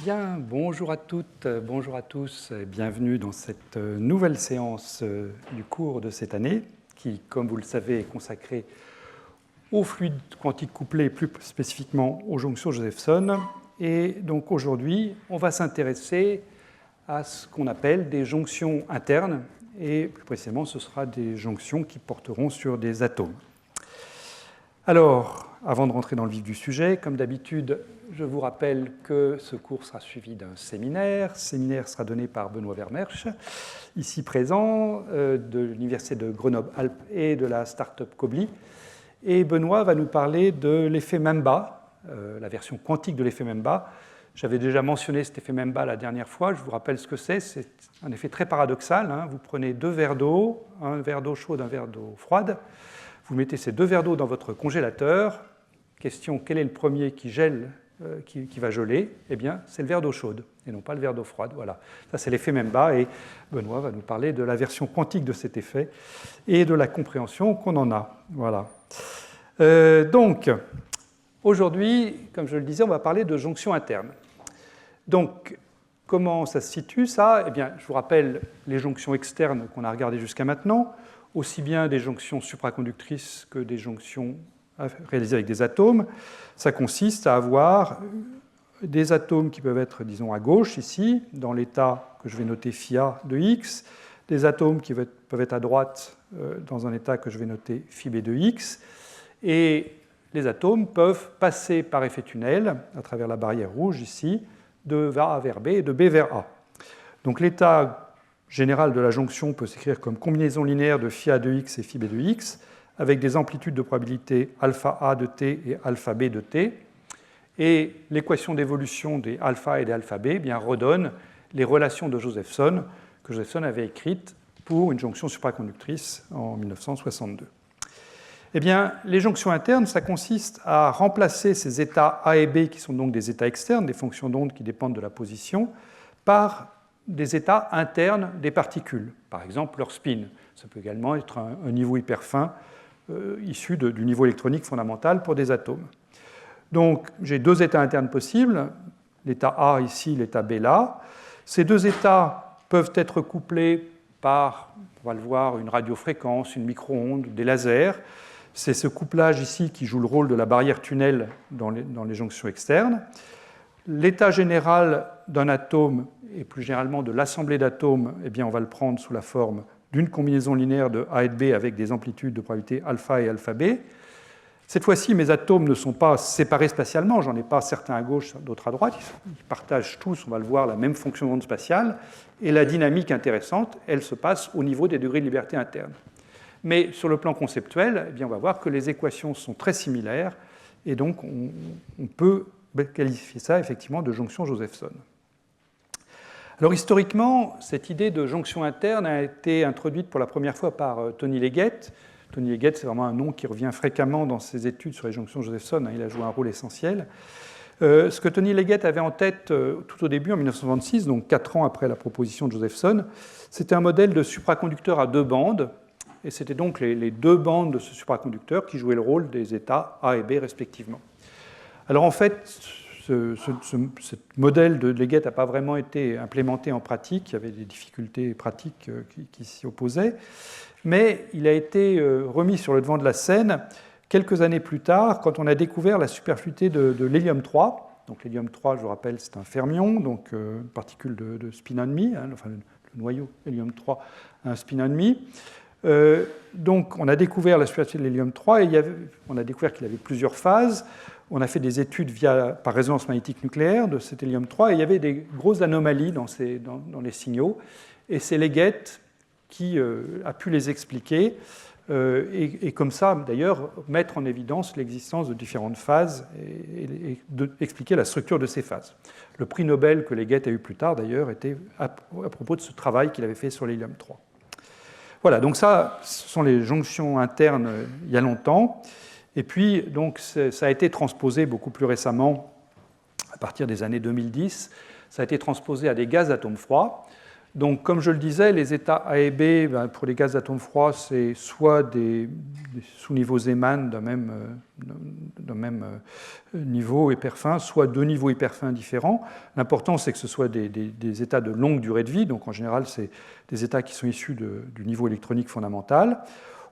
Bien, bonjour à toutes, bonjour à tous, et bienvenue dans cette nouvelle séance du cours de cette année, qui, comme vous le savez, est consacrée aux fluides quantiques couplés, plus spécifiquement aux jonctions Josephson. Et donc aujourd'hui, on va s'intéresser à ce qu'on appelle des jonctions internes, et plus précisément, ce sera des jonctions qui porteront sur des atomes. Alors, avant de rentrer dans le vif du sujet, comme d'habitude, je vous rappelle que ce cours sera suivi d'un séminaire. Ce séminaire sera donné par Benoît Vermersch, ici présent, de l'Université de Grenoble-Alpes et de la start-up Cobly. Et Benoît va nous parler de l'effet Membas, la version quantique de l'effet Membas. J'avais déjà mentionné cet effet Membas la dernière fois. Je vous rappelle ce que c'est. C'est un effet très paradoxal. Vous prenez deux verres d'eau, un verre d'eau chaude, un verre d'eau froide. Vous mettez ces deux verres d'eau dans votre congélateur. Question, quel est le premier qui gèle, qui va geler? Eh bien, c'est le verre d'eau chaude et non pas le verre d'eau froide. Voilà. Ça, c'est l'effet Membas et Benoît va nous parler de la version quantique de cet effet et de la compréhension qu'on en a. Voilà. Donc, aujourd'hui, comme je le disais, on va parler de jonctions internes. Donc, comment ça se situe, ça? Eh bien, je vous rappelle les jonctions externes qu'on a regardées jusqu'à maintenant, aussi bien des jonctions supraconductrices que des jonctions réalisées avec des atomes. Ça consiste à avoir des atomes qui peuvent être, disons, à gauche, ici, dans l'état que je vais noter φA de X, des atomes qui peuvent être à droite, dans un état que je vais noter φB de X, et les atomes peuvent passer par effet tunnel, à travers la barrière rouge, ici, de A vers B et de B vers A. Donc l'état général de la jonction peut s'écrire comme combinaison linéaire de φA de X et φB de X, avec des amplitudes de probabilité alpha A de T et alpha B de T. Et l'équation d'évolution des alpha et des alpha B redonne les relations de Josephson que Josephson avait écrites pour une jonction supraconductrice en 1962. Eh bien, les jonctions internes, ça consiste à remplacer ces états A et B, qui sont donc des états externes, des fonctions d'onde qui dépendent de la position, par des états internes des particules, par exemple leur spin. Ça peut également être un niveau hyper fin issu du niveau électronique fondamental pour des atomes. Donc, j'ai deux états internes possibles, l'état A ici, l'état B là. Ces deux états peuvent être couplés par, on va le voir, une radiofréquence, une micro-onde, des lasers. C'est ce couplage ici qui joue le rôle de la barrière tunnel dans les jonctions externes. L'état général d'un atome, et plus généralement de l'assemblée d'atomes, eh bien, on va le prendre sous la forme d'une combinaison linéaire de A et de B avec des amplitudes de probabilité alpha et alpha B. Cette fois-ci, mes atomes ne sont pas séparés spatialement, j'en ai pas certains à gauche, d'autres à droite, ils partagent tous, on va le voir, la même fonction d'onde spatiale, et la dynamique intéressante, elle se passe au niveau des degrés de liberté interne. Mais sur le plan conceptuel, eh bien, on va voir que les équations sont très similaires, et donc on peut qualifier ça effectivement de jonction Josephson. Alors historiquement, cette idée de jonction interne a été introduite pour la première fois par Tony Leggett. Tony Leggett, c'est vraiment un nom qui revient fréquemment dans ses études sur les jonctions Josephson, il a joué un rôle essentiel. Ce que Tony Leggett avait en tête tout au début, en 1926, donc 4 ans après la proposition de Josephson, c'était un modèle de supraconducteur à deux bandes, et c'était donc les deux bandes de ce supraconducteur qui jouaient le rôle des états A et B respectivement. Alors en fait, ce modèle de Leggett n'a pas vraiment été implémenté en pratique, il y avait des difficultés pratiques qui s'y opposaient, mais il a été remis sur le devant de la scène quelques années plus tard, quand on a découvert la superfluidité de l'hélium-3. Donc l'hélium-3, je vous rappelle, c'est un fermion, donc une particule de spin 1,5, enfin le noyau hélium-3 a un spin 1,5. Donc on a découvert la superfluidité de l'hélium-3 et on a découvert qu'il avait plusieurs phases. On a fait des études par résonance magnétique nucléaire de cet hélium-3 et il y avait des grosses anomalies dans les signaux. Et c'est Leggett qui a pu les expliquer et comme ça, d'ailleurs, mettre en évidence l'existence de différentes phases et expliquer la structure de ces phases. Le prix Nobel que Leggett a eu plus tard, d'ailleurs, était à propos de ce travail qu'il avait fait sur l'hélium-3. Voilà, donc ça, ce sont les jonctions internes il y a longtemps. Et puis, donc, ça a été transposé beaucoup plus récemment, à partir des années 2010, ça a été transposé à des gaz atomes froids. Donc, comme je le disais, les états A et B, pour les gaz d'atomes froids, c'est soit des sous-niveaux Zeeman d'un même niveau hyperfin, soit deux niveaux hyperfins différents. L'important, c'est que ce soit des états de longue durée de vie. Donc, en général, c'est des états qui sont issus du niveau électronique fondamental.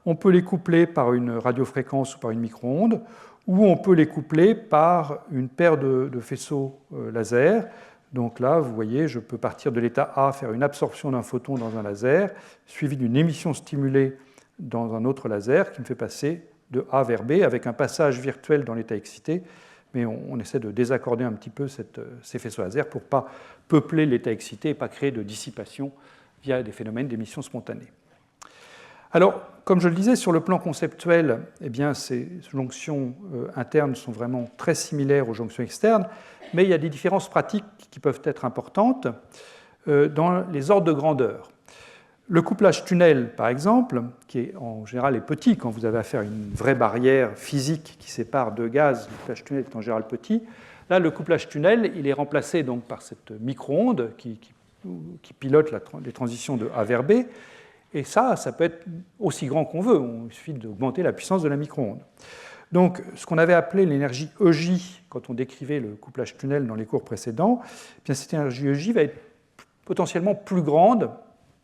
On peut les coupler par une radiofréquence ou par une micro-onde, ou on peut les coupler par une paire de faisceaux laser. Donc là, vous voyez, je peux partir de l'état A, faire une absorption d'un photon dans un laser, suivi d'une émission stimulée dans un autre laser qui me fait passer de A vers B avec un passage virtuel dans l'état excité. Mais on essaie de désaccorder un petit peu ces faisceaux laser pour ne pas peupler l'état excité et pas créer de dissipation via des phénomènes d'émission spontanée. Alors, comme je le disais, sur le plan conceptuel, eh bien, ces jonctions internes sont vraiment très similaires aux jonctions externes, mais il y a des différences pratiques qui peuvent être importantes dans les ordres de grandeur. Le couplage tunnel, par exemple, qui en général est petit quand vous avez affaire à une vraie barrière physique qui sépare deux gaz, le couplage tunnel est en général petit. Là, le couplage tunnel, il est remplacé donc par cette micro-onde qui pilote les transitions de A vers B. Et ça peut être aussi grand qu'on veut, il suffit d'augmenter la puissance de la micro-onde. Donc, ce qu'on avait appelé l'énergie EJ, quand on décrivait le couplage tunnel dans les cours précédents, eh bien, cette énergie EJ va être potentiellement plus grande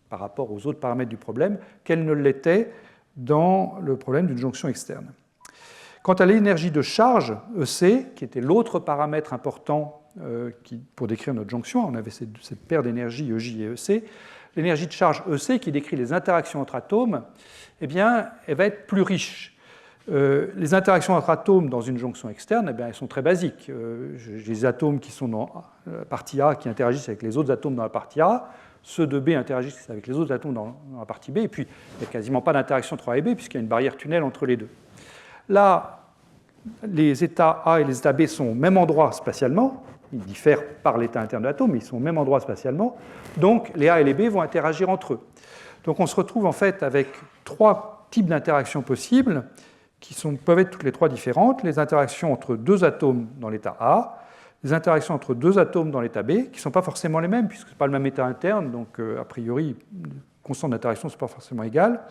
par rapport aux autres paramètres du problème qu'elle ne l'était dans le problème d'une jonction externe. Quant à l'énergie de charge, EC, qui était l'autre paramètre important pour décrire notre jonction, on avait cette paire d'énergie EJ et EC. L'énergie de charge EC, qui décrit les interactions entre atomes, eh bien, elle va être plus riche. Les interactions entre atomes dans une jonction externe, eh bien, elles sont très basiques. J'ai des atomes qui sont dans la partie A qui interagissent avec les autres atomes dans la partie A, ceux de B interagissent avec les autres atomes dans la partie B, et puis il n'y a quasiment pas d'interaction entre A et B, puisqu'il y a une barrière tunnel entre les deux. Là, les états A et les états B sont au même endroit spatialement, ils diffèrent par l'état interne de l'atome, mais ils sont au même endroit spatialement, donc les A et les B vont interagir entre eux. Donc on se retrouve en fait avec trois types d'interactions possibles, qui peuvent être toutes les trois différentes, les interactions entre deux atomes dans l'état A, les interactions entre deux atomes dans l'état B, qui ne sont pas forcément les mêmes, puisque ce n'est pas le même état interne, donc a priori, les constantes d'interaction ne sont pas forcément égales,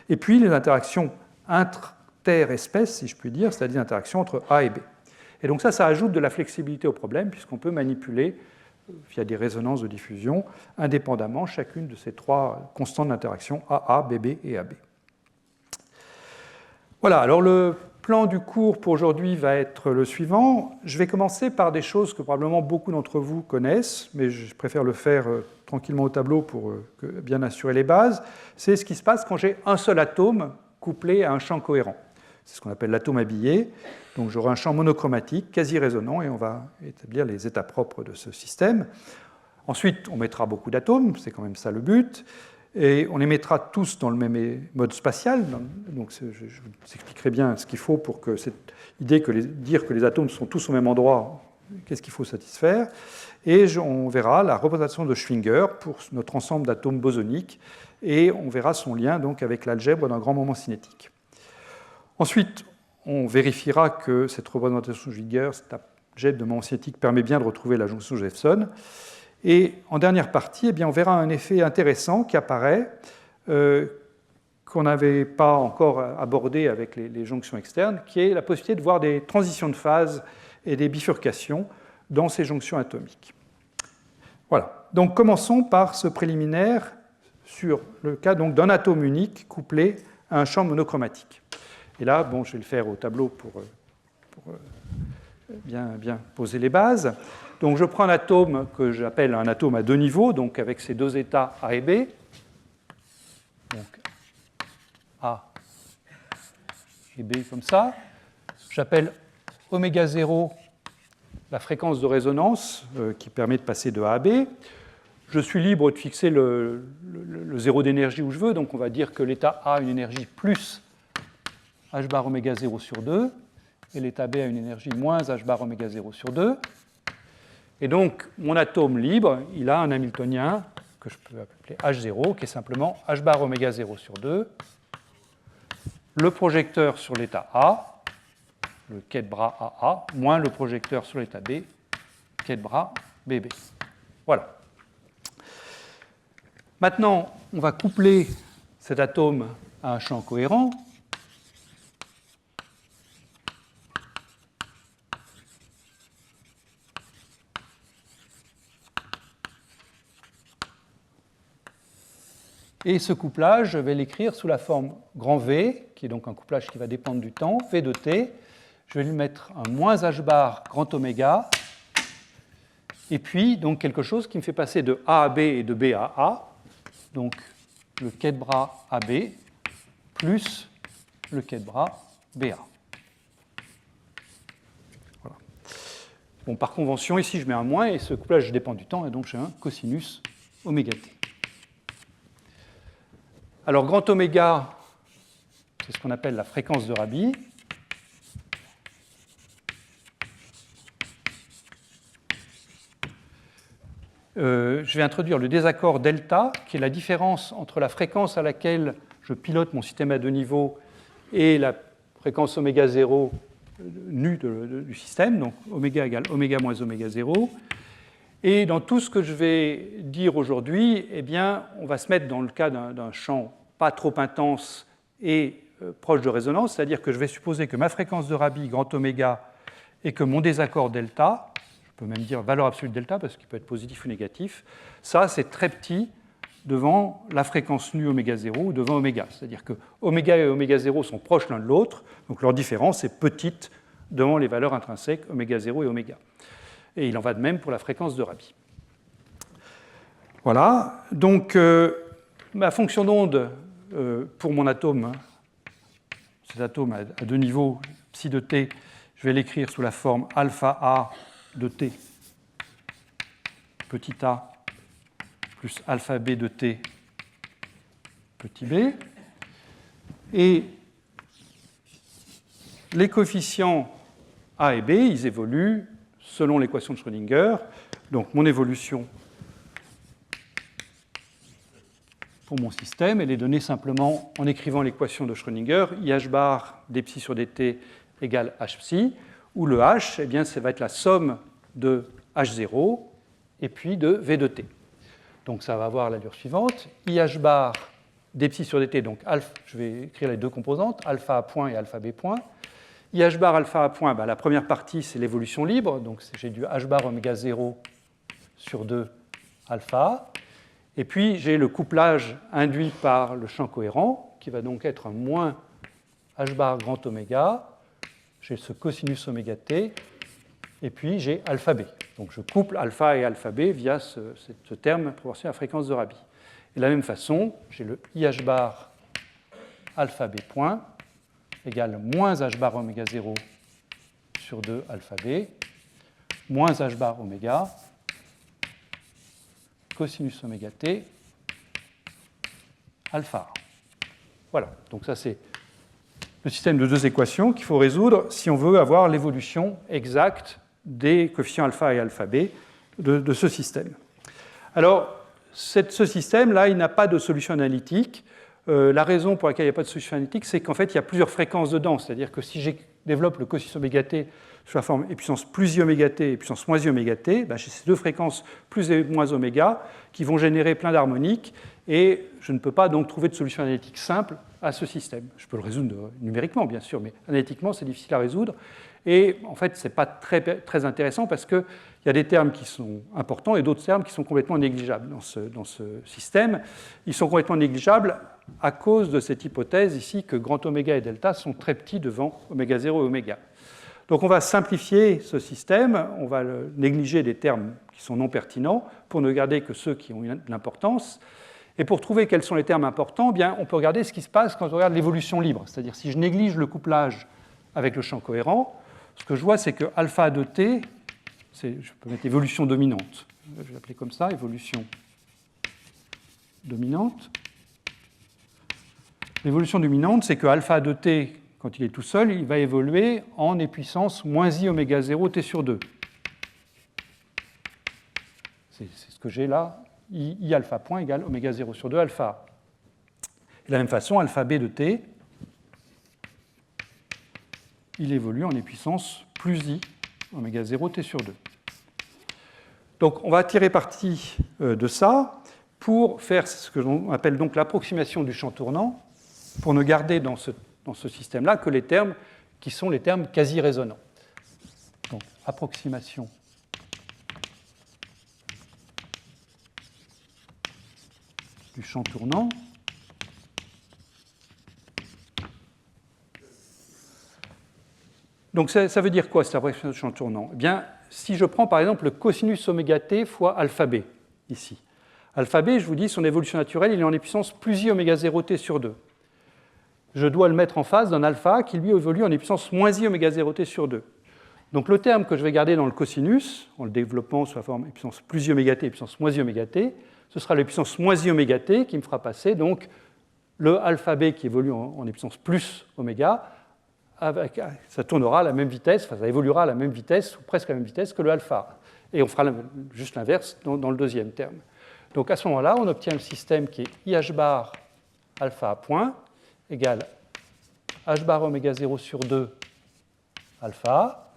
et puis les interactions inter-espèces, si je puis dire, c'est-à-dire les interactions entre A et B. Et donc ça ajoute de la flexibilité au problème, puisqu'on peut manipuler, via des résonances de diffusion, indépendamment chacune de ces trois constantes d'interaction AA, BB et AB. Voilà, alors le plan du cours pour aujourd'hui va être le suivant. Je vais commencer par des choses que probablement beaucoup d'entre vous connaissent, mais je préfère le faire tranquillement au tableau pour bien assurer les bases. C'est ce qui se passe quand j'ai un seul atome couplé à un champ cohérent. C'est ce qu'on appelle l'atome habillé. Donc j'aurai un champ monochromatique, quasi résonant, et on va établir les états propres de ce système. Ensuite, on mettra beaucoup d'atomes, c'est quand même ça le but, et on les mettra tous dans le même mode spatial. Donc je vous expliquerai bien ce qu'il faut pour que cette idée dire que les atomes sont tous au même endroit, qu'est-ce qu'il faut satisfaire. Et on verra la représentation de Schwinger pour notre ensemble d'atomes bosoniques, et on verra son lien donc avec l'algèbre d'un grand moment cinétique. Ensuite, on vérifiera que cette représentation de Schwinger, cette algèbre de moment cinétique, permet bien de retrouver la jonction Josephson. Et en dernière partie, eh bien, on verra un effet intéressant qui apparaît, qu'on n'avait pas encore abordé avec les jonctions externes, qui est la possibilité de voir des transitions de phase et des bifurcations dans ces jonctions atomiques. Voilà. Donc commençons par ce préliminaire sur le cas d'un atome unique couplé à un champ monochromatique. Et là, bon, je vais le faire au tableau pour bien poser les bases. Donc je prends un atome que j'appelle un atome à deux niveaux, donc avec ces deux états A et B. Donc A et B comme ça. J'appelle oméga 0 la fréquence de résonance qui permet de passer de A à B. Je suis libre de fixer le zéro d'énergie où je veux, donc on va dire que l'état A a une énergie plus h bar oméga 0 sur 2, et l'état B a une énergie moins h bar oméga 0 sur 2. Et donc, mon atome libre, il a un hamiltonien que je peux appeler H0, qui est simplement h bar oméga 0 sur 2, le projecteur sur l'état A, le quai de bras AA, moins le projecteur sur l'état B, quai de bras BB. Voilà. Maintenant, on va coupler cet atome à un champ cohérent. Et ce couplage, je vais l'écrire sous la forme grand V, qui est donc un couplage qui va dépendre du temps, V de t. Je vais lui mettre un moins h bar grand oméga, et puis donc quelque chose qui me fait passer de A à B et de B à A, donc le quai de bras AB plus le quai de bras BA. Voilà. Bon, par convention, ici je mets un moins, et ce couplage dépend du temps, et donc j'ai un cosinus oméga t. Alors, grand oméga, c'est ce qu'on appelle la fréquence de Rabi. Je vais introduire le désaccord delta, qui est la différence entre la fréquence à laquelle je pilote mon système à deux niveaux et la fréquence oméga 0 nue du système, donc oméga égale oméga moins oméga 0. Et dans tout ce que je vais dire aujourd'hui, eh bien, on va se mettre dans le cas d'un champ pas trop intense et proche de résonance, c'est-à-dire que je vais supposer que ma fréquence de Rabi, grand oméga, et que mon désaccord delta, je peux même dire valeur absolue de delta, parce qu'il peut être positif ou négatif, ça c'est très petit devant la fréquence nue oméga 0 ou devant oméga. C'est-à-dire que oméga et oméga 0 sont proches l'un de l'autre, donc leur différence est petite devant les valeurs intrinsèques oméga 0 et oméga. Et il en va de même pour la fréquence de Rabi. Voilà, donc ma fonction d'onde pour mon atome, cet atome à deux niveaux, psi de t, je vais l'écrire sous la forme alpha A de t, petit a, plus alpha B de t, petit b. Et les coefficients A et B, ils évoluent selon l'équation de Schrödinger. Donc mon évolution pour mon système, elle est donnée simplement en écrivant l'équation de Schrödinger, IH bar d psi sur dt égale h psi, où le h, eh bien, ça va être la somme de h0 et puis de v de t. Donc ça va avoir l'allure suivante, IH bar d psi sur dt, donc alpha, je vais écrire les deux composantes, alpha A point et alpha B point. IH bar alpha A point, la première partie c'est l'évolution libre, donc j'ai du h bar oméga 0 sur 2 alpha. Et puis j'ai le couplage induit par le champ cohérent, qui va donc être un moins h bar grand oméga. J'ai ce cosinus oméga t, et puis j'ai alpha b. Donc je couple alpha et alpha b via ce terme proportionnel à la fréquence de Rabi. Et de la même façon, j'ai le IH bar alpha b point égale moins h bar oméga 0 sur 2 alpha b, moins h bar oméga, cosinus oméga t, alpha. Voilà, donc ça c'est le système de deux équations qu'il faut résoudre si on veut avoir l'évolution exacte des coefficients alpha et alpha b de ce système. Alors, ce système-là, il n'a pas de solution analytique. La raison pour laquelle il n'y a pas de solution analytique, c'est qu'en fait, il y a plusieurs fréquences dedans. C'est-à-dire que si je développe le cosinus oméga t sous la forme e puissance plus i oméga t et puissance moins i oméga t, j'ai ces deux fréquences plus et moins oméga qui vont générer plein d'harmoniques, et je ne peux pas donc trouver de solution analytique simple à ce système. Je peux le résoudre numériquement, bien sûr, mais analytiquement, c'est difficile à résoudre. Et en fait, ce n'est pas très intéressant parce qu'il y a des termes qui sont importants et d'autres termes qui sont complètement négligeables dans ce système. Ils sont complètement négligeables à cause de cette hypothèse ici que grand oméga et delta sont très petits devant oméga 0 et oméga. Donc on va simplifier ce système, on va négliger des termes qui sont non pertinents pour ne garder que ceux qui ont de l'importance. Et pour trouver quels sont les termes importants, bien, on peut regarder ce qui se passe quand on regarde l'évolution libre. C'est-à-dire si je néglige le couplage avec le champ cohérent, ce que je vois, c'est que alpha de t, je peux mettre évolution dominante. Je vais l'appeler comme ça, évolution dominante. L'évolution dominante, c'est que alpha de t, quand il est tout seul, il va évoluer en e puissance moins i oméga 0 t sur 2. C'est ce que j'ai là. I alpha point égale oméga 0 sur 2 alpha. Et de la même façon, alpha b de t, il évolue en e puissance plus i oméga 0 t sur 2. Donc on va tirer parti de ça pour faire ce que l'on appelle donc l'approximation du champ tournant, pour ne garder dans ce système-là que les termes qui sont les termes quasi-résonants. Donc, approximation du champ tournant. Donc, ça veut dire quoi, cette approximation du champ tournant? Eh bien, si je prends par exemple le cosinus oméga t fois alpha b, ici. Alpha b, je vous dis, son évolution naturelle, il est en puissance plus i oméga 0 t sur 2. Je dois le mettre en face d'un alpha qui, lui, évolue en puissance moins i oméga 0 t sur 2. Donc, le terme que je vais garder dans le cosinus, en le développant sous la forme puissance plus i oméga t et puissance moins i oméga t, ce sera la puissance moins i oméga t qui me fera passer donc le alpha b qui évolue en puissance plus oméga, ça tournera à la même vitesse, enfin, ça évoluera à la même vitesse, ou presque à la même vitesse que le alpha. Et on fera juste l'inverse dans le deuxième terme. Donc à ce moment-là, on obtient le système qui est IH bar alpha à point égale H bar oméga 0 sur 2 alpha.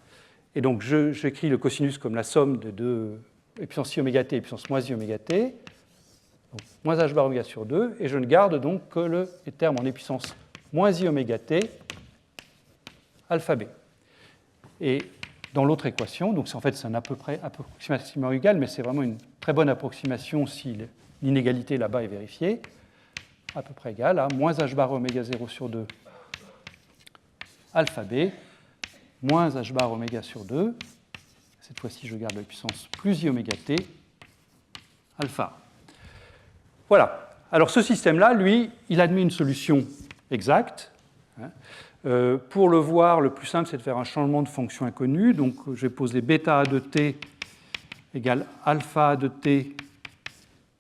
Et donc j'écris le cosinus comme la somme de deux puissance i oméga t et puissance moins i oméga t, donc moins H bar oméga sur 2, et je ne garde donc que les termes en puissance moins i oméga t alpha b. Et dans l'autre équation, donc en fait c'est un à peu près approximativement égal, mais c'est vraiment une très bonne approximation si l'inégalité là-bas est vérifiée, à peu près égal à moins h bar oméga 0 sur 2 alpha b, moins h bar oméga sur 2, cette fois-ci je garde la puissance plus i oméga t alpha. Voilà. Alors ce système-là, lui, il admet une solution exacte. Pour le voir, le plus simple, c'est de faire un changement de fonction inconnue. Donc, je vais poser bêta a de t égale alpha a de t,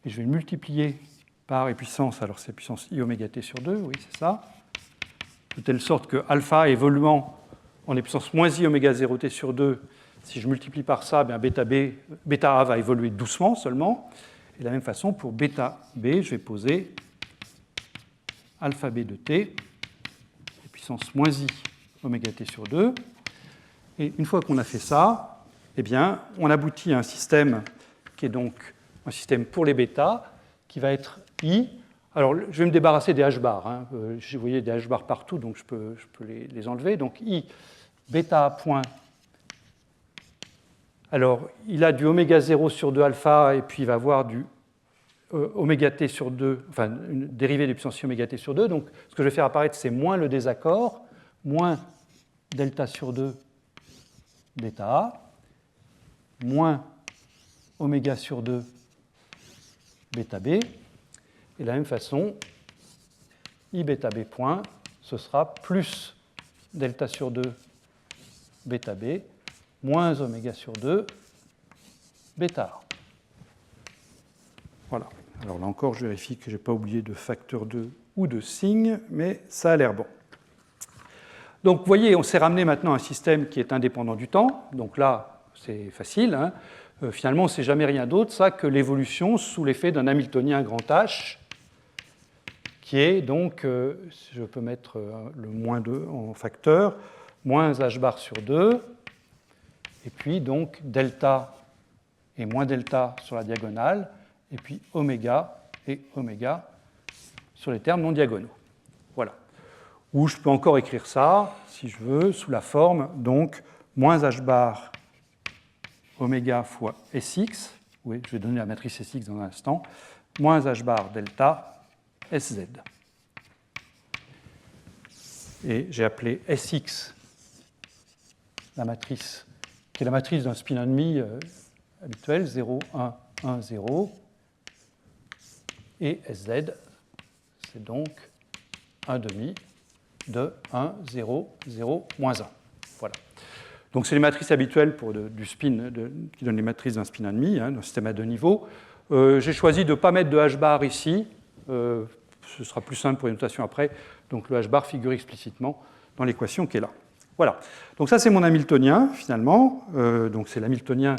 et je vais le multiplier par e puissance, alors c'est puissance i oméga t sur 2, oui, c'est ça, de telle sorte que alpha évoluant en e puissance moins i oméga 0 t sur 2, si je multiplie par ça, bien bêta a va évoluer doucement seulement. Et de la même façon, pour bêta b, je vais poser alpha b de t, puissance moins i oméga t sur 2. Et une fois qu'on a fait ça, eh bien, on aboutit à un système qui est donc un système pour les bêtas, qui va être i. Alors, je vais me débarrasser des h-bars. Hein. Vous voyez des h-bars partout, donc je peux les enlever. Donc, i bêta point. Alors, il a du oméga 0 sur 2 alpha, et puis il va avoir du oméga t sur 2, enfin une dérivée de puissance i oméga t sur 2. Donc ce que je vais faire apparaître, c'est moins le désaccord, moins delta sur 2 bêta a, moins oméga sur 2 bêta b. Et de la même façon, i bêta b point, ce sera plus delta sur 2 bêta b, moins oméga sur 2 bêta a. Voilà. Alors là encore, je vérifie que je n'ai pas oublié de facteur 2 ou de signe, mais ça a l'air bon. Donc vous voyez, on s'est ramené maintenant à un système qui est indépendant du temps. Donc là, c'est facile. Hein. Finalement, ce n'est jamais rien d'autre ça que l'évolution sous l'effet d'un Hamiltonien grand H, qui est donc, si je peux mettre le moins 2 en facteur, moins h bar sur 2, et puis donc delta et moins delta sur la diagonale, et puis oméga et oméga sur les termes non diagonaux. Voilà. Ou je peux encore écrire ça, si je veux, sous la forme, donc, moins h bar oméga fois sx, oui, je vais donner la matrice sx dans un instant, moins h bar delta sz. Et j'ai appelé sx la matrice, qui est la matrice d'un spin and me habituel, 0, 1, 1, 0. Et sz, c'est donc 1 demi de 1, 0, 0, moins 1. Voilà. Donc c'est les matrices habituelles pour du spin, qui donnent les matrices d'un spin and me, hein, d'un système à deux niveaux. J'ai choisi de ne pas mettre de h-bar ici. Ce sera plus simple pour les notations après. Donc le h-bar figure explicitement dans l'équation qui est là. Voilà. Donc ça, c'est mon Hamiltonien, finalement. Donc c'est l'Hamiltonien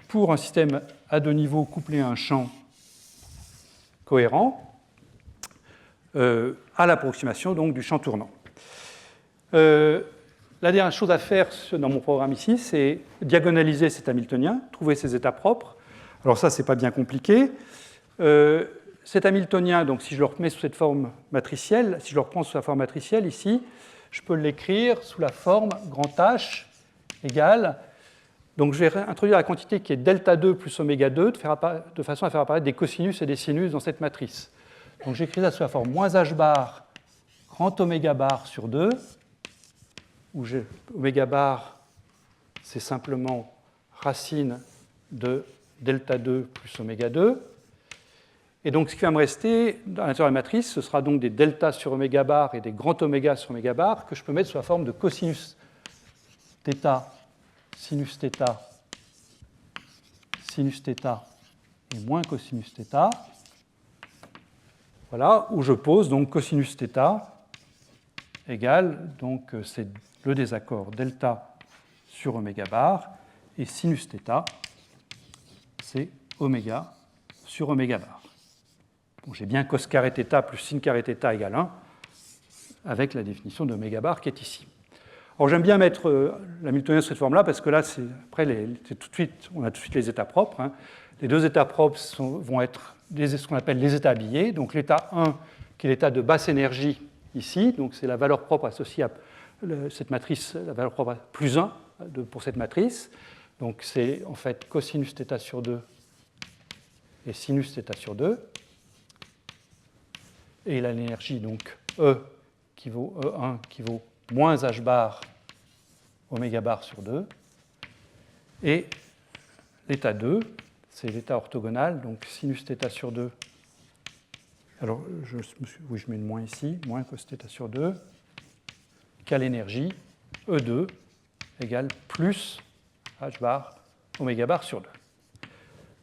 pour un système à deux niveaux couplé à un champ cohérent à l'approximation donc du champ tournant. La dernière chose à faire dans mon programme ici, c'est diagonaliser cet Hamiltonien, trouver ses états propres. Alors ça, ce n'est pas bien compliqué. Cet Hamiltonien, donc si je le remets sous cette forme matricielle, si je le reprends sous sa forme matricielle ici, je peux l'écrire sous la forme grand H égale. Donc je vais introduire la quantité qui est delta 2 plus oméga 2 de façon à faire apparaître des cosinus et des sinus dans cette matrice. Donc j'écris ça sous la forme moins h bar grand oméga bar sur 2, où oméga bar, c'est simplement racine de delta 2 plus oméga 2. Et donc ce qui va me rester à l'intérieur de la matrice, ce sera donc des delta sur oméga bar et des grand oméga sur oméga bar que je peux mettre sous la forme de cosinus θ, sinus θ, sinus θ et moins cosinus θ. Voilà, où je pose donc cosinus θ égale, donc c'est le désaccord delta sur oméga bar, et sinus θ, c'est oméga sur oméga bar. Bon, j'ai bien cos carré θ plus sin carré θ égale 1, avec la définition d'oméga bar qui est ici. Alors j'aime bien mettre l'hamiltonien sous cette forme-là, parce que là, après, on a tout de suite les états propres. Hein. Les deux états propres vont être ce qu'on appelle les états habillés. Donc l'état 1, qui est l'état de basse énergie ici, donc c'est la valeur propre associée à cette matrice, la valeur propre plus 1 pour cette matrice. Donc c'est en fait cosinus θ sur 2 et sinus θ sur 2. Et là l'énergie, donc E qui vaut E1 qui vaut moins h bar oméga bar sur 2. Et l'état 2, c'est l'état orthogonal, donc sinus θ sur 2. Alors, je mets le moins ici, moins cos θ sur 2, qu'à l'énergie E2 égale plus h bar oméga bar sur 2.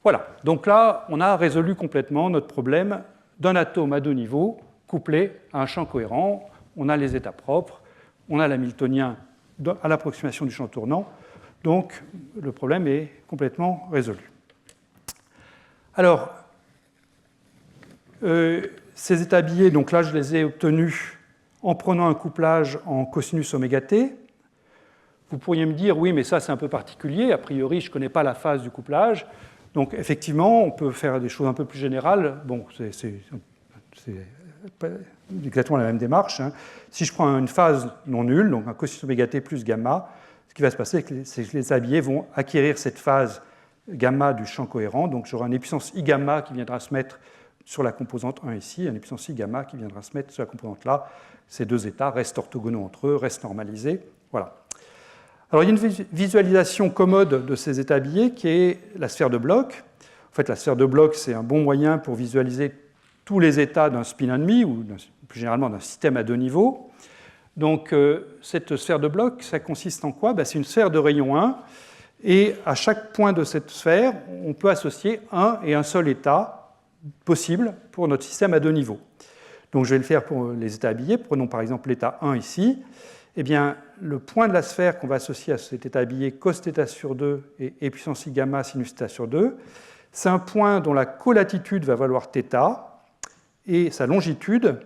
Voilà, donc là, on a résolu complètement notre problème d'un atome à deux niveaux couplé à un champ cohérent. On a les états propres, on a l'hamiltonien à l'approximation du champ tournant, donc le problème est complètement résolu. Alors, ces états habillés, donc là je les ai obtenus en prenant un couplage en cosinus oméga t. Vous pourriez me dire, oui, mais ça c'est un peu particulier, a priori je ne connais pas la phase du couplage. Donc effectivement, on peut faire des choses un peu plus générales. Bon, c'est exactement la même démarche. Hein. Si je prends une phase non nulle, donc un cosinus oméga t plus gamma, ce qui va se passer, c'est que les habillés vont acquérir cette phase gamma du champ cohérent. Donc j'aurai une puissance I gamma qui viendra se mettre sur la composante 1 ici, une puissance I gamma qui viendra se mettre sur la composante là. Ces deux états restent orthogonaux entre eux, restent normalisés. Voilà. Alors il y a une visualisation commode de ces états habillés qui est la sphère de Bloch. En fait, la sphère de Bloch, c'est un bon moyen pour visualiser tous les états d'un spin ennemi, ou plus généralement d'un système à deux niveaux. Donc cette sphère de Bloch, ça consiste en quoi? C'est une sphère de rayon 1, et à chaque point de cette sphère, on peut associer un et un seul état possible pour notre système à deux niveaux. Donc je vais le faire pour les états habillés. Prenons par exemple l'état 1 ici. Eh bien, le point de la sphère qu'on va associer à cet état habillé cos θ sur 2 et puissance I gamma sinus θ sur 2, c'est un point dont la colatitude va valoir θ et sa longitude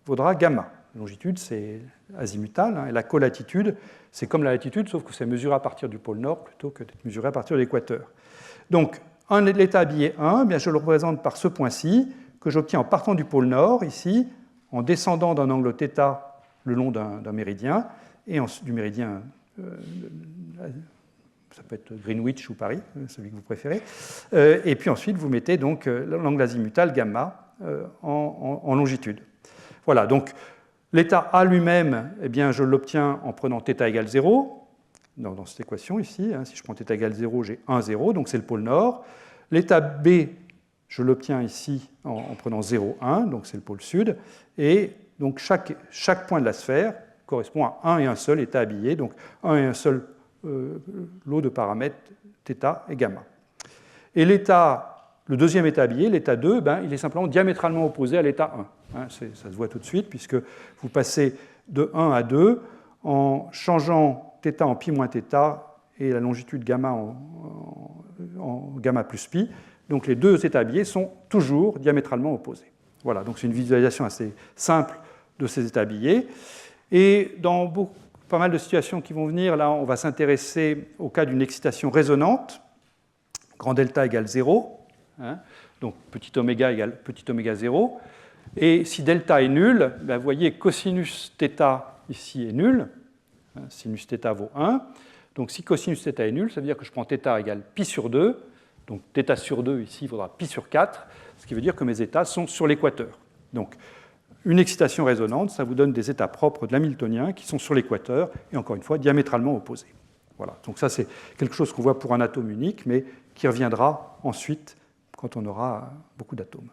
vaudra gamma. La longitude, c'est azimutal, et la colatitude, c'est comme la latitude, sauf que c'est mesuré à partir du pôle nord plutôt que d'être mesuré à partir de l'équateur. Donc, l'état habillé 1, bien, je le représente par ce point-ci, que j'obtiens en partant du pôle nord, ici, en descendant d'un angle θ le long d'un méridien, et du méridien, ça peut être Greenwich ou Paris, celui que vous préférez, et puis ensuite vous mettez donc l'angle azimutal gamma en longitude. Voilà, donc l'état A lui-même, eh bien, je l'obtiens en prenant θ égale 0, dans cette équation ici, hein, si je prends θ égale 0, j'ai 1, 0, donc c'est le pôle nord. L'état B, je l'obtiens ici en prenant 0, 1, donc c'est le pôle sud, et donc chaque point de la sphère correspond à un et un seul état habillé, donc un et un seul lot de paramètres θ et gamma. Et le deuxième état habillé, l'état 2, il est simplement diamétralement opposé à l'état 1. Hein, ça se voit tout de suite, puisque vous passez de 1 à 2 en changeant θ en pi moins θ et la longitude gamma en gamma plus pi. Donc les deux états habillés sont toujours diamétralement opposés. Voilà, donc c'est une visualisation assez simple de ces états habillés. Et dans pas mal de situations qui vont venir, là, on va s'intéresser au cas d'une excitation résonante, grand delta égale 0. Hein. donc petit oméga égale petit oméga 0. Et si delta est nul, ben vous voyez cosinus θ ici est nul, sinus θ vaut 1. Donc si cosinus θ est nul, ça veut dire que je prends θ égale pi sur 2, donc θ sur 2 ici vaudra pi sur 4, ce qui veut dire que mes états sont sur l'équateur. Donc une excitation résonante, ça vous donne des états propres de l'hamiltonien qui sont sur l'équateur, et encore une fois, diamétralement opposés. Voilà. Donc ça, c'est quelque chose qu'on voit pour un atome unique, mais qui reviendra ensuite quand on aura beaucoup d'atomes.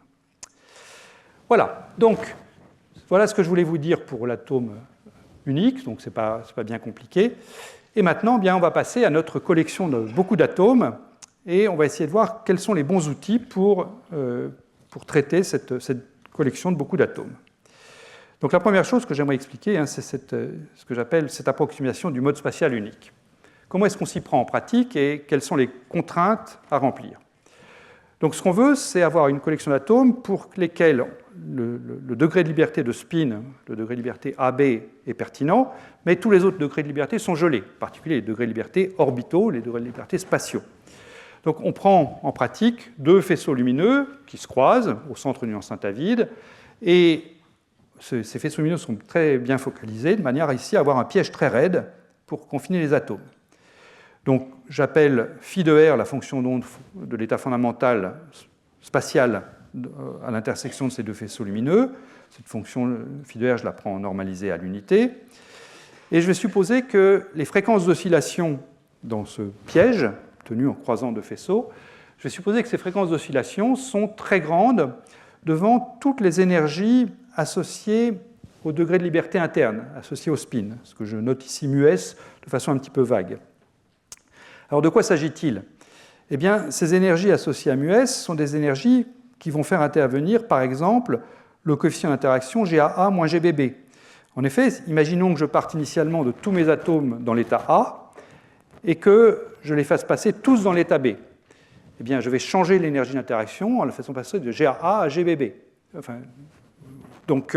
Voilà. Donc, voilà ce que je voulais vous dire pour l'atome unique, donc ce n'est pas bien compliqué. Et maintenant, bien, on va passer à notre collection de beaucoup d'atomes, et on va essayer de voir quels sont les bons outils pour traiter cette collection de beaucoup d'atomes. Donc la première chose que j'aimerais expliquer, c'est ce que j'appelle cette approximation du mode spatial unique. Comment est-ce qu'on s'y prend en pratique et quelles sont les contraintes à remplir? Donc ce qu'on veut, c'est avoir une collection d'atomes pour lesquels le degré de liberté de spin, le degré de liberté AB est pertinent, mais tous les autres degrés de liberté sont gelés, en particulier les degrés de liberté orbitaux, les degrés de liberté spatiaux. Donc on prend en pratique deux faisceaux lumineux qui se croisent au centre d'une enceinte à vide, et ces faisceaux lumineux sont très bien focalisés, de manière à ici avoir un piège très raide pour confiner les atomes. Donc j'appelle phi de R la fonction d'onde de l'état fondamental spatial à l'intersection de ces deux faisceaux lumineux. Cette fonction phi de R, je la prends normalisée à l'unité. Et je vais supposer que les fréquences d'oscillation dans ce piège, tenu en croisant deux faisceaux, je vais supposer que ces fréquences d'oscillation sont très grandes devant toutes les énergies associées au degré de liberté interne, associées au spin, ce que je note ici μs de façon un petit peu vague. Alors de quoi s'agit-il? Eh bien, ces énergies associées à μs sont des énergies qui vont faire intervenir, par exemple, le coefficient d'interaction GAA moins GBB. En effet, imaginons que je parte initialement de tous mes atomes dans l'état A et que je les fasse passer tous dans l'état B. Eh bien, je vais changer l'énergie d'interaction en la faisant passer de GAA à GBB. Enfin, donc,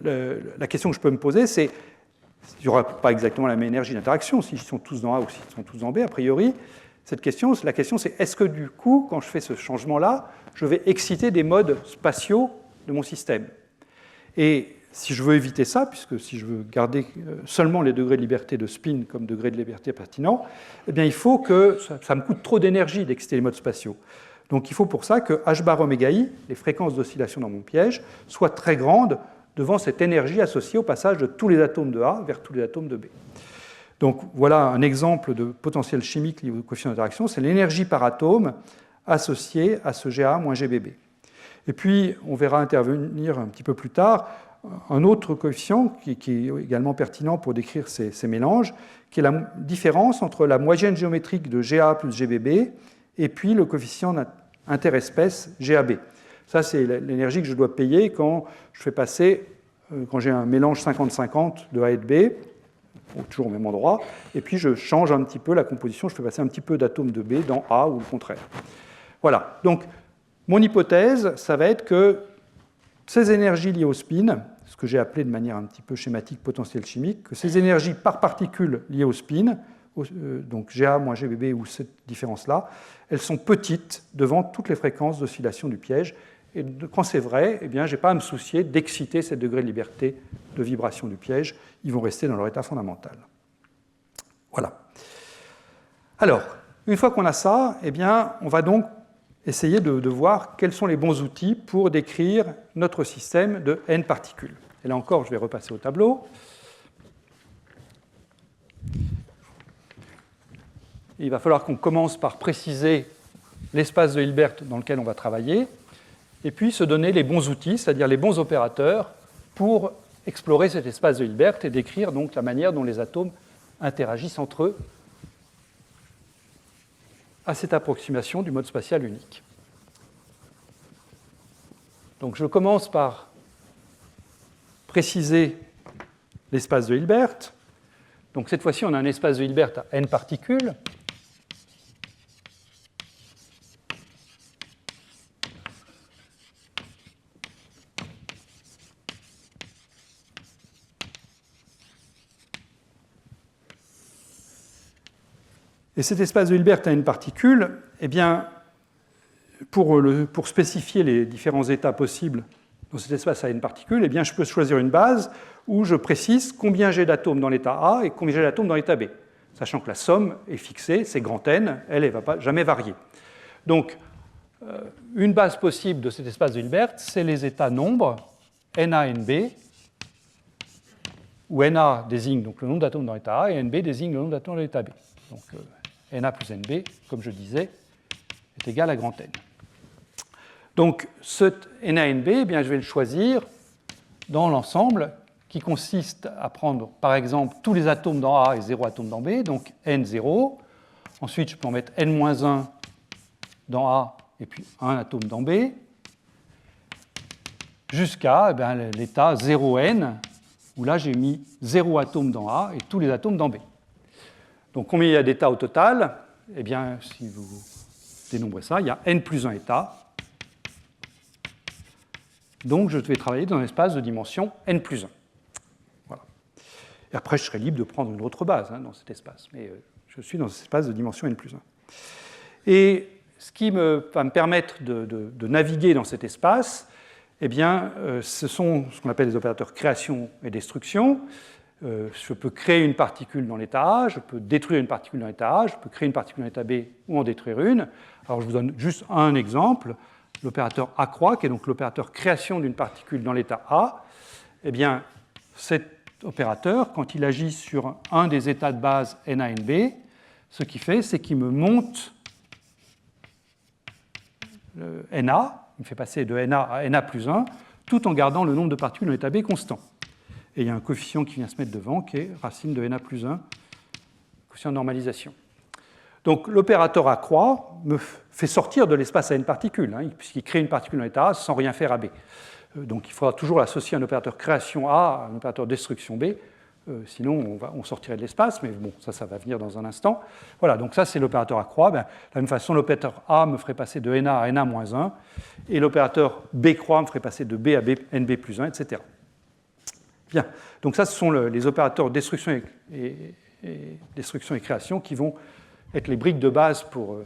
la question que je peux me poser, c'est il n'y aura pas exactement la même énergie d'interaction s'ils sont tous dans A ou s'ils sont tous dans B, a priori. La question, c'est est-ce que du coup, quand je fais ce changement-là, je vais exciter des modes spatiaux de mon système? Et si je veux éviter ça, puisque si je veux garder seulement les degrés de liberté de spin comme degrés de liberté pertinents, eh bien, il faut que ça me coûte trop d'énergie d'exciter les modes spatiaux. Donc il faut pour ça que h bar oméga i, les fréquences d'oscillation dans mon piège, soient très grandes devant cette énergie associée au passage de tous les atomes de A vers tous les atomes de B. Donc voilà un exemple de potentiel chimique lié au coefficient d'interaction, c'est l'énergie par atome associée à ce GA moins GBB. Et puis on verra intervenir un petit peu plus tard un autre coefficient qui est également pertinent pour décrire ces mélanges, qui est la différence entre la moyenne géométrique de GA plus GBB et puis le coefficient interespèce GAB. Ça, c'est l'énergie que je dois payer quand je fais passer, quand j'ai un mélange 50-50 de A et de B, toujours au même endroit, et puis je change un petit peu la composition, je fais passer un petit peu d'atomes de B dans A ou le contraire. Voilà, donc mon hypothèse, ça va être que ces énergies liées au spin, ce que j'ai appelé de manière un petit peu schématique potentiel chimique, que ces énergies par particules liées au spin, donc GA moins GBB ou cette différence-là, elles sont petites devant toutes les fréquences d'oscillation du piège. Et quand c'est vrai, eh bien, je n'ai pas à me soucier d'exciter ces degrés de liberté de vibration du piège. Ils vont rester dans leur état fondamental. Voilà. Alors, une fois qu'on a ça, eh bien, on va donc essayer de voir quels sont les bons outils pour décrire notre système de n particules. Et là encore, je vais repasser au tableau. Il va falloir qu'on commence par préciser l'espace de Hilbert dans lequel on va travailler, et puis se donner les bons outils, c'est-à-dire les bons opérateurs, pour explorer cet espace de Hilbert et décrire donc la manière dont les atomes interagissent entre eux à cette approximation du mode spatial unique. Donc je commence par préciser l'espace de Hilbert. Donc cette fois-ci, on a un espace de Hilbert à n particules. Et cet espace de Hilbert à n particules, eh bien, pour spécifier les différents états possibles dans cet espace à n particules, eh bien, je peux choisir une base où je précise combien j'ai d'atomes dans l'état A et combien j'ai d'atomes dans l'état B, sachant que la somme est fixée, c'est grand N, elle ne va pas jamais varier. Donc, une base possible de cet espace de Hilbert, c'est les états nombres Na, Nb, où Na désigne donc le nombre d'atomes dans l'état A et Nb désigne le nombre d'atomes dans l'état B. Donc, Na plus Nb, comme je disais, est égal à grand N. Donc, ce NaNb, eh bien, je vais le choisir dans l'ensemble qui consiste à prendre, par exemple, tous les atomes dans A et 0 atomes dans B, donc N0. Ensuite, je peux en mettre N-1 dans A et puis 1 atome dans B, jusqu'à l'état 0N, où là, j'ai mis 0 atomes dans A et tous les atomes dans B. Donc, combien il y a d'états au total? Eh bien, si vous dénombrez ça, il y a N plus 1 états. Donc, je vais travailler dans un espace de dimension N plus 1. Voilà. Et après, je serai libre de prendre une autre base dans cet espace. Mais je suis dans cet espace de dimension N plus 1. Et ce qui va me permettre de naviguer dans cet espace, eh bien, ce sont ce qu'on appelle les opérateurs création et destruction. Je peux créer une particule dans l'état A, je peux détruire une particule dans l'état A, je peux créer une particule dans l'état B ou en détruire une. Alors, je vous donne juste un exemple. L'opérateur A croix, qui est donc l'opérateur création d'une particule dans l'état A, eh bien, cet opérateur, quand il agit sur un des états de base Na, Nb, ce qu'il fait, c'est qu'il me monte le Na, il me fait passer de Na à Na plus 1, tout en gardant le nombre de particules dans l'état B constant. Et il y a un coefficient qui vient se mettre devant, qui est racine de Na plus 1, coefficient de normalisation. Donc l'opérateur A croix me fait sortir de l'espace à n particules, puisqu'il crée une particule dans l'état A sans rien faire à B. Donc il faudra toujours l'associer à un opérateur création A, à un opérateur destruction B, sinon on sortirait de l'espace, mais bon, ça va venir dans un instant. Voilà, donc ça c'est l'opérateur A croix. De la même façon, l'opérateur A me ferait passer de Na à Na moins 1, et l'opérateur B croix me ferait passer de B à NB plus 1, etc. Bien, donc ça ce sont les opérateurs destruction et création qui vont être les briques de base pour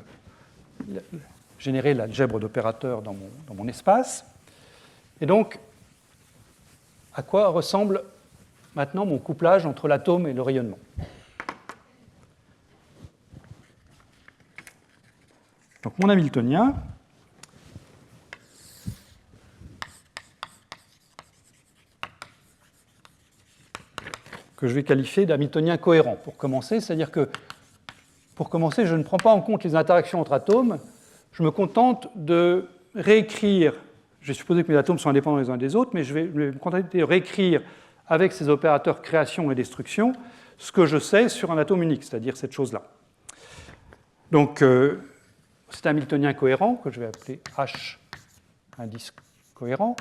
générer l'algèbre d'opérateurs dans mon espace. Et donc, à quoi ressemble maintenant mon couplage entre l'atome et le rayonnement? Donc, mon hamiltonien, que je vais qualifier d'hamiltonien cohérent pour commencer, c'est-à-dire que pour commencer, je ne prends pas en compte les interactions entre atomes, je me contente de réécrire, je vais supposer que mes atomes sont indépendants les uns des autres, mais je vais me contenter de réécrire avec ces opérateurs création et destruction ce que je sais sur un atome unique, c'est-à-dire cette chose-là. Donc, cet hamiltonien cohérent, que je vais appeler H indice cohérent,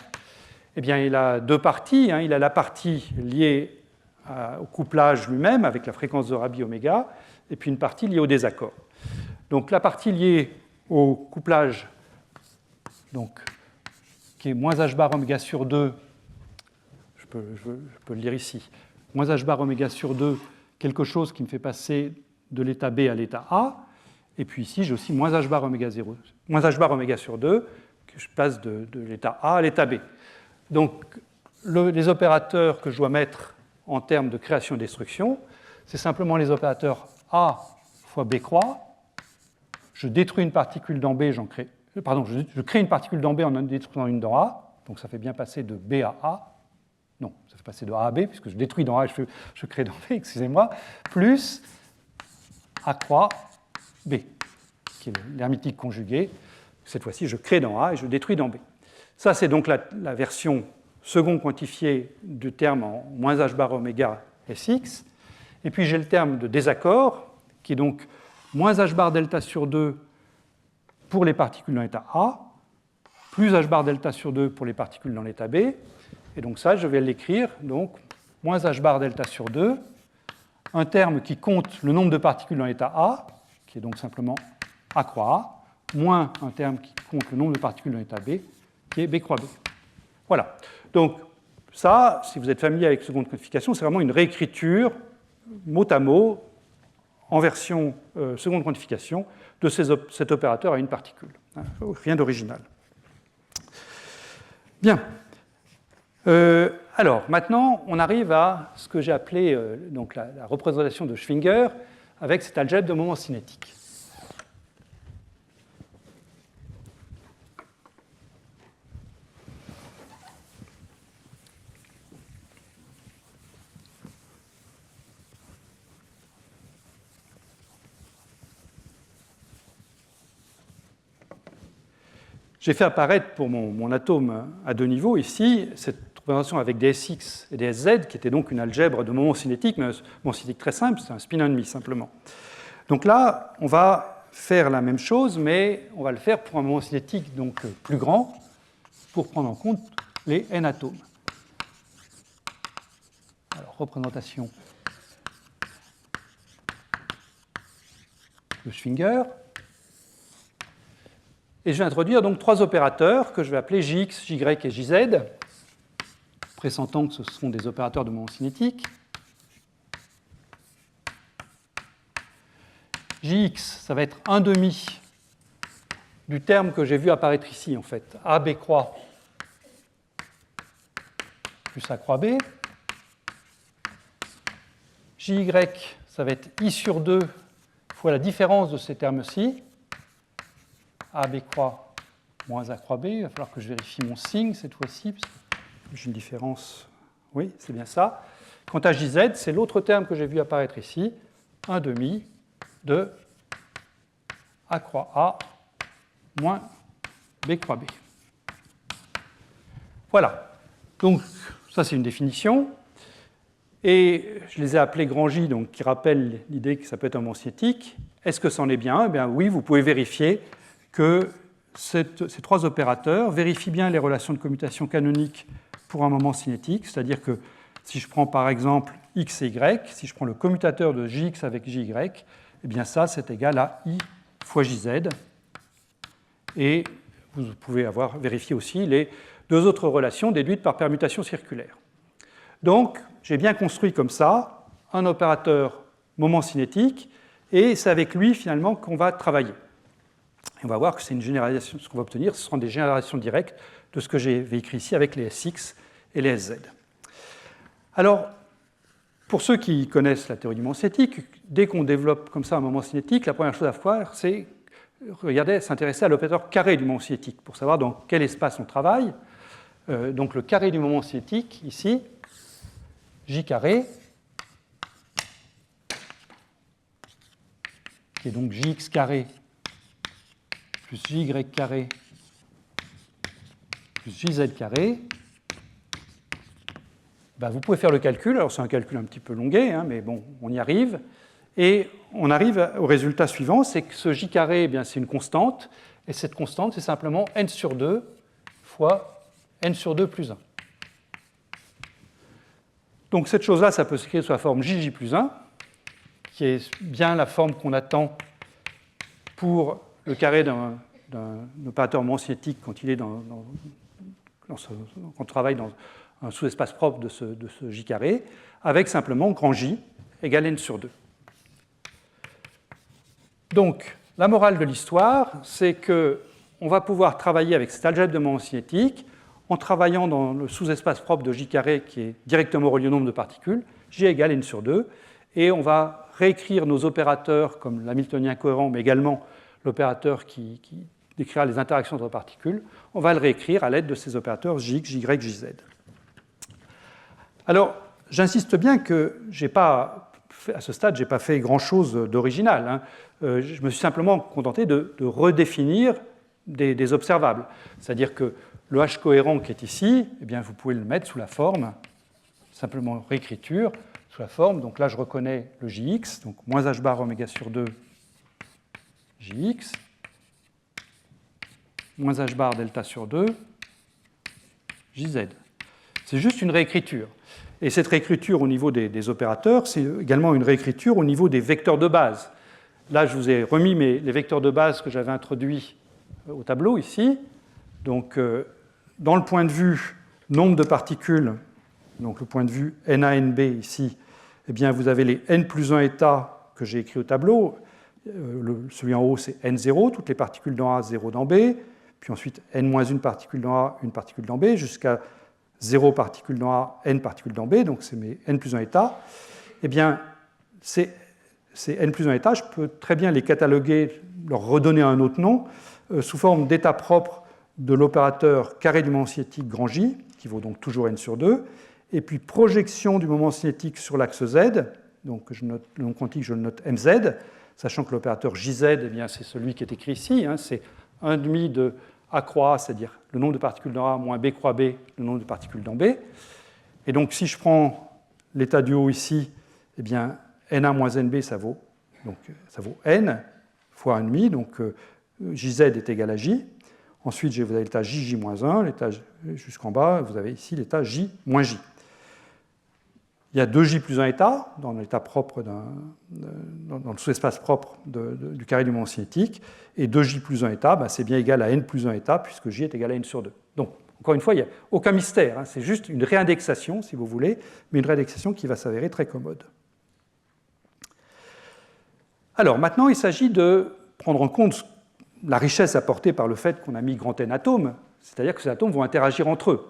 eh bien, il a deux parties. Il a la partie liée au couplage lui-même, avec la fréquence de Rabi oméga, et puis une partie liée au désaccord. Donc la partie liée au couplage, donc, qui est moins h bar oméga sur 2, je peux le lire ici, moins h bar oméga sur 2, quelque chose qui me fait passer de l'état B à l'état A, et puis ici j'ai aussi moins h bar oméga 0, moins h bar oméga sur 2, que je passe de l'état A à l'état B. Donc les opérateurs que je dois mettre en termes de création et destruction, c'est simplement les opérateurs A fois B croix. Je détruis une particule dans B, je crée une particule dans B en en détruisant une dans A, donc ça fait bien passer de B à A. Non, ça fait passer de A à B, puisque je détruis dans A et je crée dans B, excusez-moi, plus A croix B, qui est l'hermétique conjugué. Cette fois-ci, je crée dans A et je détruis dans B. Ça, c'est donc la version seconde quantifiée du terme en moins h bar oméga Sx. Et puis j'ai le terme de désaccord, qui est donc moins h bar delta sur 2 pour les particules dans l'état A, plus h bar delta sur 2 pour les particules dans l'état B. Et donc ça, je vais l'écrire, donc moins h bar delta sur 2, un terme qui compte le nombre de particules dans l'état A, qui est donc simplement A croix A, moins un terme qui compte le nombre de particules dans l'état B, qui est B croix B. Voilà. Donc ça, si vous êtes familier avec seconde quantification, c'est vraiment une réécriture mot à mot en version seconde quantification de cet opérateur à une particule. Rien d'original. Bien. Alors, maintenant, on arrive à ce que j'ai appelé donc la représentation de Schwinger avec cet algèbre de moments cinétiques. J'ai fait apparaître pour mon atome à deux niveaux ici cette représentation avec des Sx et des Sz, qui était donc une algèbre de moments cinétiques, mais un moment cinétique très simple, c'est un spin-and-me simplement. Donc là, on va faire la même chose, mais on va le faire pour un moment cinétique donc plus grand, pour prendre en compte les n atomes. Alors, représentation de Schwinger. Et je vais introduire donc trois opérateurs que je vais appeler Jx, Jy et Jz, pressentant que ce sont des opérateurs de moment cinétique. Jx, ça va être 1/2 du terme que j'ai vu apparaître ici, en fait, AB croix plus A croix B. Jy, ça va être I sur 2 fois la différence de ces termes-ci. AB croix moins A croix B. Il va falloir que je vérifie mon signe cette fois-ci, parce que j'ai une différence. Oui, c'est bien ça. Quant à Jz, c'est l'autre terme que j'ai vu apparaître ici, 1/2 de A croix A moins B croix B. Voilà. Donc, ça, c'est une définition. Et je les ai appelés grand J, donc, qui rappellent l'idée que ça peut être un moment cinétique. Est-ce que c'en est bien? Eh bien, oui, vous pouvez vérifier que ces trois opérateurs vérifient bien les relations de commutation canoniques pour un moment cinétique, c'est-à-dire que si je prends par exemple x et y, si je prends le commutateur de Jx avec Jy, eh bien ça c'est égal à I fois Jz. Et vous pouvez avoir vérifié aussi les deux autres relations déduites par permutation circulaire. Donc j'ai bien construit comme ça un opérateur moment cinétique, et c'est avec lui finalement qu'on va travailler. Et on va voir que c'est une généralisation, ce qu'on va obtenir, ce seront des générations directes de ce que j'ai écrit ici avec les Sx et les Sz. Alors, pour ceux qui connaissent la théorie du moment cinétique, dès qu'on développe comme ça un moment cinétique, la première chose à faire, c'est s'intéresser à l'opérateur carré du moment cinétique pour savoir dans quel espace on travaille. Donc le carré du moment cinétique, ici, J carré, qui est donc Jx carré plus Jy carré plus Jz carré, ben vous pouvez faire le calcul. Alors c'est un calcul un petit peu longuet, hein, mais bon, on y arrive. Et on arrive au résultat suivant, c'est que ce J carré, eh bien, c'est une constante, et cette constante, c'est simplement n sur 2 fois n sur 2 plus 1. Donc cette chose-là, ça peut s'écrire sous la forme JJ plus 1, qui est bien la forme qu'on attend pour le carré d'un opérateur moment cinétique quand il est quand on travaille dans un sous-espace propre de ce J carré, avec simplement grand J égale n sur 2. Donc, la morale de l'histoire, c'est qu'on va pouvoir travailler avec cet algèbre de moment cinétique en travaillant dans le sous-espace propre de J carré qui est directement relié au nombre de particules, J égale n sur 2, et on va réécrire nos opérateurs comme l'hamiltonien cohérent, mais également l'opérateur qui décrira les interactions entre particules, on va le réécrire à l'aide de ces opérateurs Jx, Jy, Jz. Alors, j'insiste bien que à ce stade, je n'ai pas fait grand-chose d'original. Hein. Je me suis simplement contenté de redéfinir des observables. C'est-à-dire que le H cohérent qui est ici, eh bien, vous pouvez le mettre sous la forme, simplement réécriture, sous la forme, donc là je reconnais le Jx, donc moins H bar oméga sur 2 Jx, moins H bar delta sur 2 Jz. C'est juste une réécriture. Et cette réécriture au niveau des opérateurs, c'est également une réécriture au niveau des vecteurs de base. Là, je vous ai remis les vecteurs de base que j'avais introduits au tableau ici. Donc, dans le point de vue nombre de particules, donc le point de vue NA, NB ici, eh bien, vous avez les n plus 1 états que j'ai écrits au tableau. Celui en haut, c'est N0, toutes les particules dans A, 0 dans B, puis ensuite N-1 particules dans A, une particule dans B, jusqu'à 0 particules dans A, N particules dans B, donc c'est mes N plus 1 états. Eh bien, ces N plus 1 états, je peux très bien les cataloguer, leur redonner un autre nom, sous forme d'états propres de l'opérateur carré du moment cinétique grand J, qui vaut donc toujours N sur 2, et puis projection du moment cinétique sur l'axe Z, donc le nom quantique, je le note MZ, sachant que l'opérateur JZ, eh bien, c'est celui qui est écrit ici, hein, c'est 1,5 de A croix A, c'est-à-dire le nombre de particules dans A, moins B croix B, le nombre de particules dans B. Et donc, si je prends l'état du haut ici, eh bien, Na moins Nb, ça vaut N fois 1,5, donc Jz est égal à J. Ensuite, vous avez l'état Jj moins 1, l'état jusqu'en bas, vous avez ici l'état J moins J. Il y a 2J plus 1 état dans l'état propre dans le sous-espace propre du carré du moment cinétique, et 2J plus 1 état, c'est bien égal à N plus 1 état, puisque J est égal à N sur 2. Donc, encore une fois, il n'y a aucun mystère, hein, c'est juste une réindexation, si vous voulez, mais une réindexation qui va s'avérer très commode. Alors, maintenant, il s'agit de prendre en compte la richesse apportée par le fait qu'on a mis grand N atomes, c'est-à-dire que ces atomes vont interagir entre eux.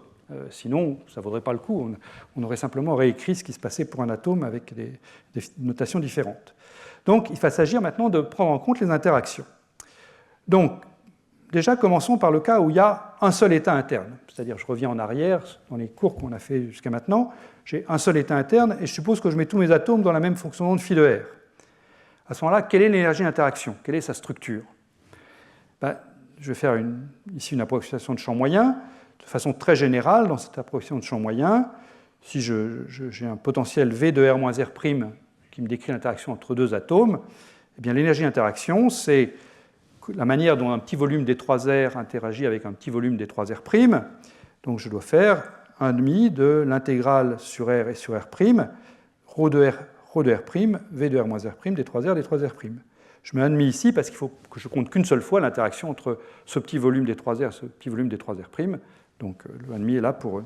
Sinon, ça ne vaudrait pas le coup. On aurait simplement réécrit ce qui se passait pour un atome avec des notations différentes. Donc, il va s'agir maintenant de prendre en compte les interactions. Donc, déjà, commençons par le cas où il y a un seul état interne. C'est-à-dire, je reviens en arrière, dans les cours qu'on a fait jusqu'à maintenant, j'ai un seul état interne et je suppose que je mets tous mes atomes dans la même fonction d'onde phi de R. À ce moment-là, quelle est l'énergie d'interaction? Quelle est sa structure? Je vais faire ici une approximation de champ moyen. De façon très générale, dans cette approximation de champ moyen, si j'ai un potentiel V de R moins R' qui me décrit l'interaction entre deux atomes, eh bien, l'énergie d'interaction, c'est la manière dont un petit volume D3R interagit avec un petit volume D3R'. Donc, je dois faire 1,5 de l'intégrale sur R et sur R', ρ de R', V de R moins R', D3R, D3R'. Je mets 1,5 ici parce qu'il faut que je compte qu'une seule fois l'interaction entre ce petit volume D3R et ce petit volume D3R'. Donc le 1,5 est là pour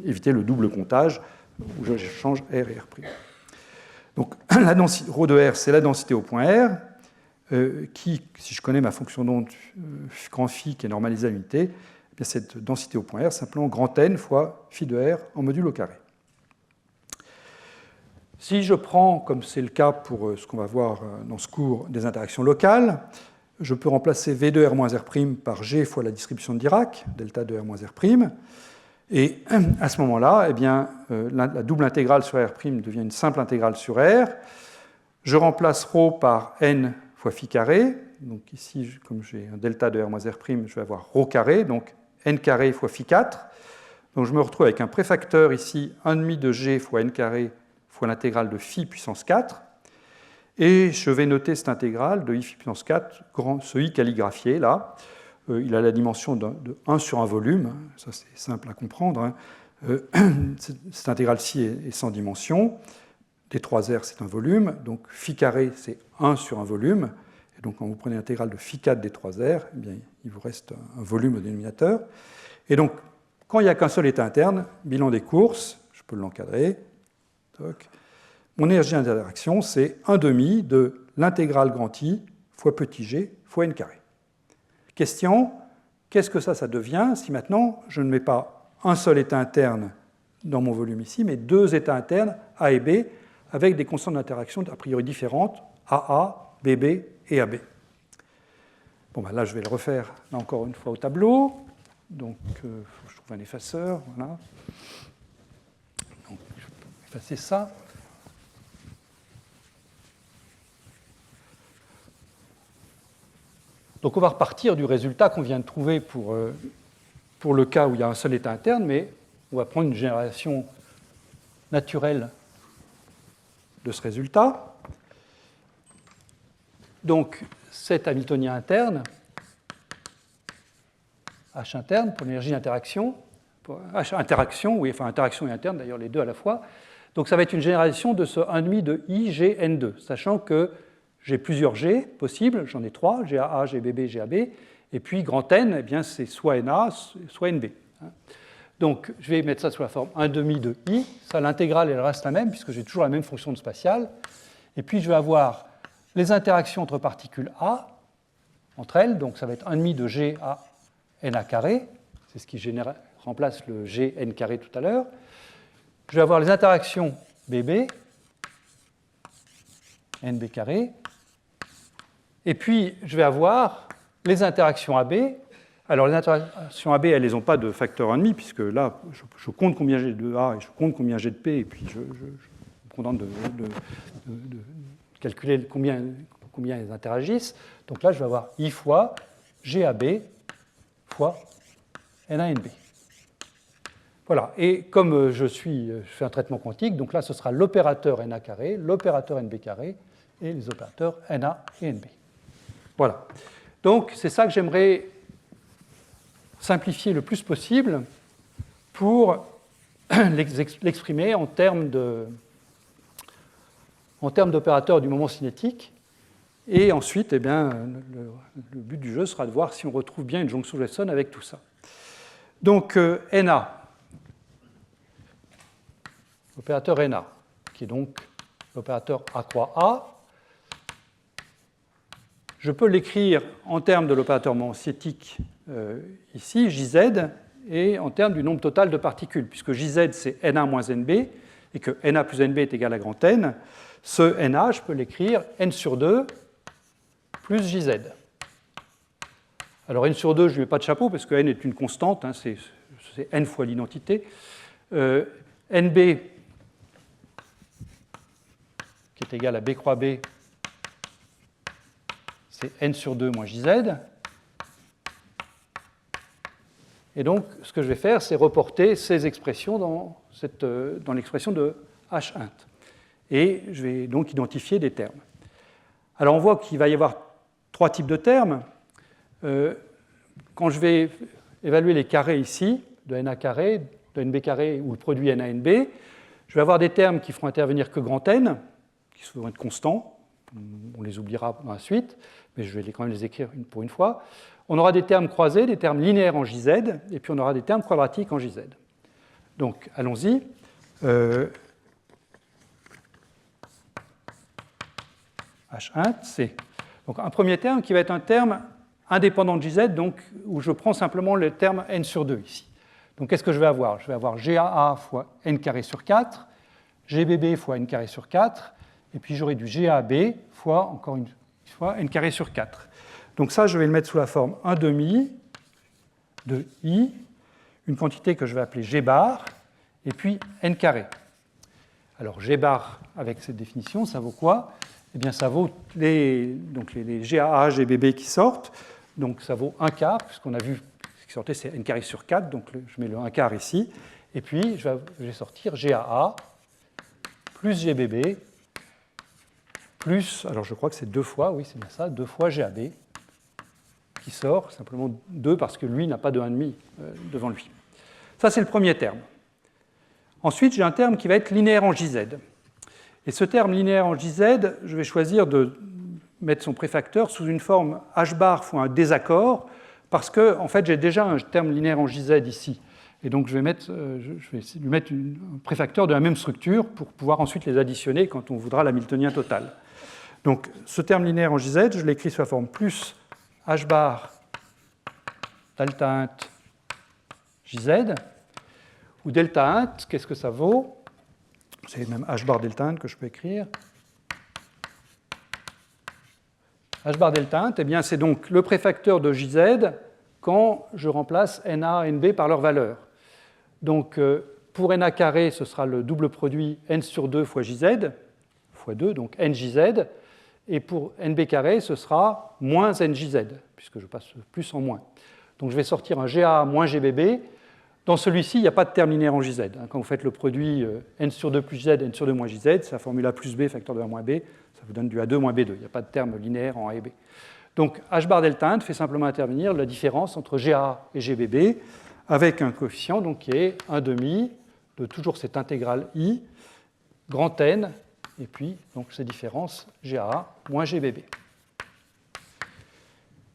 éviter le double comptage où je change R et R'. Donc la densité, ρ de R, c'est la densité au point R, qui, si je connais ma fonction d'onde grand phi qui est normalisée à l'unité, eh cette densité au point R, c'est simplement grand N fois phi de R en module au carré. Si je prends, comme c'est le cas pour ce qu'on va voir dans ce cours, des interactions locales, je peux remplacer V de R moins R' par G fois la distribution de Dirac, delta de R moins R', et à ce moment-là, eh bien, la double intégrale sur R' devient une simple intégrale sur R. Je remplace ρ par N fois phi carré, donc ici, comme j'ai un delta de R moins R', je vais avoir ρ carré, donc N carré fois phi 4. Donc je me retrouve avec un préfacteur ici, 1,5 de G fois N carré fois l'intégrale de phi puissance 4. Et je vais noter cette intégrale de I phi puissance 4, ce I calligraphié là. Il a la dimension de 1 sur un volume, ça c'est simple à comprendre. Cette intégrale-ci est sans dimension. D3R c'est un volume, donc phi carré c'est 1 sur un volume. Et donc quand vous prenez l'intégrale de phi 4 D3R, eh bien, il vous reste un volume au dénominateur. Et donc quand il n'y a qu'un seul état interne, bilan des courses, je peux l'encadrer. Mon énergie d'interaction, c'est 1,5 de l'intégrale grand I fois petit g fois n carré. Question, qu'est-ce que ça devient si maintenant je ne mets pas un seul état interne dans mon volume ici, mais deux états internes, A et B, avec des constantes d'interaction a priori différentes, AA, BB et AB. Bon, là, je vais le refaire là, encore une fois au tableau. Donc, faut que je trouve un effaceur. Voilà. Donc, je peux effacer ça. Donc on va repartir du résultat qu'on vient de trouver pour le cas où il y a un seul état interne, mais on va prendre une génération naturelle de ce résultat. Donc cet Hamiltonien interne, H interne pour l'énergie d'interaction, H interaction, oui, enfin interaction et interne, d'ailleurs les deux à la fois. Donc ça va être une génération de ce 1,5 de IGN2, sachant que j'ai plusieurs G possibles, j'en ai 3, GAA, GBB, GAB, et puis grand N, eh bien, c'est soit NA, soit NB. Donc, je vais mettre ça sous la forme 1,5 de I, ça, l'intégrale, elle reste la même, puisque j'ai toujours la même fonction de spatiale, et puis je vais avoir les interactions entre particules A, entre elles, donc ça va être 1,5 de G à NA carré, c'est ce qui remplace le Gn carré tout à l'heure. Je vais avoir les interactions BB, NB carré, et puis je vais avoir les interactions AB. Alors les interactions AB, elles n'ont pas de facteur 1,5, puisque là, je compte combien j'ai de A et je compte combien j'ai de P, et puis je me contente de calculer combien elles interagissent. Donc là, je vais avoir I fois GAB fois NANB. Voilà, et comme je fais un traitement quantique, donc là, ce sera l'opérateur NA carré, l'opérateur NB carré, et les opérateurs NA et NB. Voilà. Donc, c'est ça que j'aimerais simplifier le plus possible pour l'exprimer en termes d'opérateurs du moment cinétique. Et ensuite, eh bien, le but du jeu sera de voir si on retrouve bien une jonction Wesson avec tout ça. Donc, NA, l'opérateur NA, qui est donc l'opérateur A croix A, je peux l'écrire en termes de l'opérateur moment cinétique ici, JZ, et en termes du nombre total de particules, puisque JZ, c'est NA moins NB, et que NA plus NB est égal à grand N. Ce NA, je peux l'écrire N sur 2 plus JZ. Alors N sur 2, je ne lui mets pas de chapeau, parce que N est une constante, hein, c'est N fois l'identité. NB, qui est égal à B croix B, c'est N sur 2 moins JZ. Et donc, ce que je vais faire, c'est reporter ces expressions dans l'expression de H int. Et je vais donc identifier des termes. Alors, on voit qu'il va y avoir 3 types de termes. Quand je vais évaluer les carrés ici, de NA carré, de NB carré ou le produit NA-NB, je vais avoir des termes qui feront intervenir que grand N, qui vont être constants. On les oubliera dans la suite, mais je vais quand même les écrire pour une fois. On aura des termes croisés, des termes linéaires en JZ, et puis on aura des termes quadratiques en JZ. Donc, allons-y. H int, c'est donc un premier terme qui va être un terme indépendant de JZ, donc où je prends simplement le terme n sur 2 ici. Donc, qu'est-ce que je vais avoir? Je vais avoir GAA fois n carré sur 4, GBB fois n carré sur 4, et puis j'aurai du GAB fois, encore une fois, n carré sur 4. Donc ça, je vais le mettre sous la forme 1/2 de I, une quantité que je vais appeler G bar, et puis n carré. Alors G bar, avec cette définition, ça vaut quoi? Eh bien, ça vaut les GAA, GBB qui sortent, donc ça vaut 1 quart, puisqu'on a vu ce qui sortait, c'est n carré sur 4, donc je mets le 1 quart ici, et puis je vais sortir GAA plus GBB plus, alors je crois que c'est 2 fois, oui c'est bien ça, 2 fois GAB, qui sort, simplement 2 parce que lui n'a pas de 1,5 devant lui. Ça, c'est le premier terme. Ensuite, j'ai un terme qui va être linéaire en JZ. Et ce terme linéaire en JZ, je vais choisir de mettre son préfacteur sous une forme H bar fois un désaccord, parce que, en fait, j'ai déjà un terme linéaire en JZ ici. Et donc, je vais lui mettre un préfacteur de la même structure pour pouvoir ensuite les additionner quand on voudra l'hamiltonien total. Donc, ce terme linéaire en JZ, je l'écris sous la forme plus H bar delta int JZ, ou delta int, qu'est-ce que ça vaut? C'est même H bar delta int que je peux écrire. H bar delta int, eh bien, c'est donc le préfacteur de JZ quand je remplace NA et NB par leur valeur. Donc, pour NA carré, ce sera le double produit N sur 2 fois JZ, fois 2, donc NJZ. Et pour NB carré, ce sera moins NJZ, puisque je passe plus en moins. Donc je vais sortir un GA moins GBB. Dans celui-ci, il n'y a pas de terme linéaire en JZ. Quand vous faites le produit N sur 2 plus JZ, N sur 2 moins JZ, c'est la formule A plus B, facteur de A moins B, ça vous donne du A2 moins B2. Il n'y a pas de terme linéaire en A et B. Donc H bar delta int fait simplement intervenir la différence entre GA et GBB avec un coefficient donc, qui est 1/2 de toujours cette intégrale I, grand N, et puis donc ces différences GA moins GBB.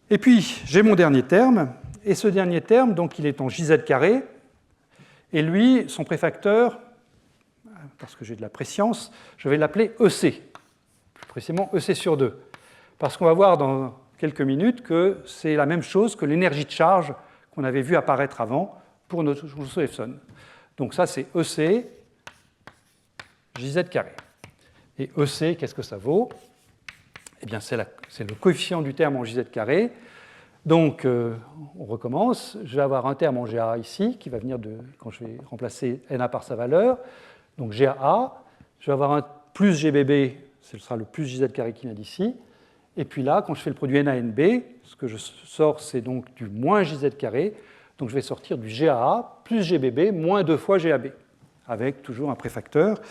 Et puis j'ai mon dernier terme, et ce dernier terme, donc il est en JZ carré, et lui, son préfacteur, parce que j'ai de la préscience, je vais l'appeler EC, plus précisément EC sur 2. parce qu'on va voir dans quelques minutes que c'est la même chose que l'énergie de charge qu'on avait vu apparaître avant pour notre Johnson-Epson. Donc ça, c'est EC, JZ carré. Et EC, qu'est-ce que ça vaut? Eh bien, c'est le coefficient du terme en JZ carré. Donc, on recommence. Je vais avoir un terme en GAA ici, qui va venir quand je vais remplacer NA par sa valeur. Donc, GAA. Je vais avoir un plus GBB, ce sera le plus JZ carré qui vient d'ici. Et puis là, quand je fais le produit NA-NB, ce que je sors, c'est donc du moins JZ carré. Donc, je vais sortir du GAA plus GBB moins 2 fois GAB, avec toujours un préfacteur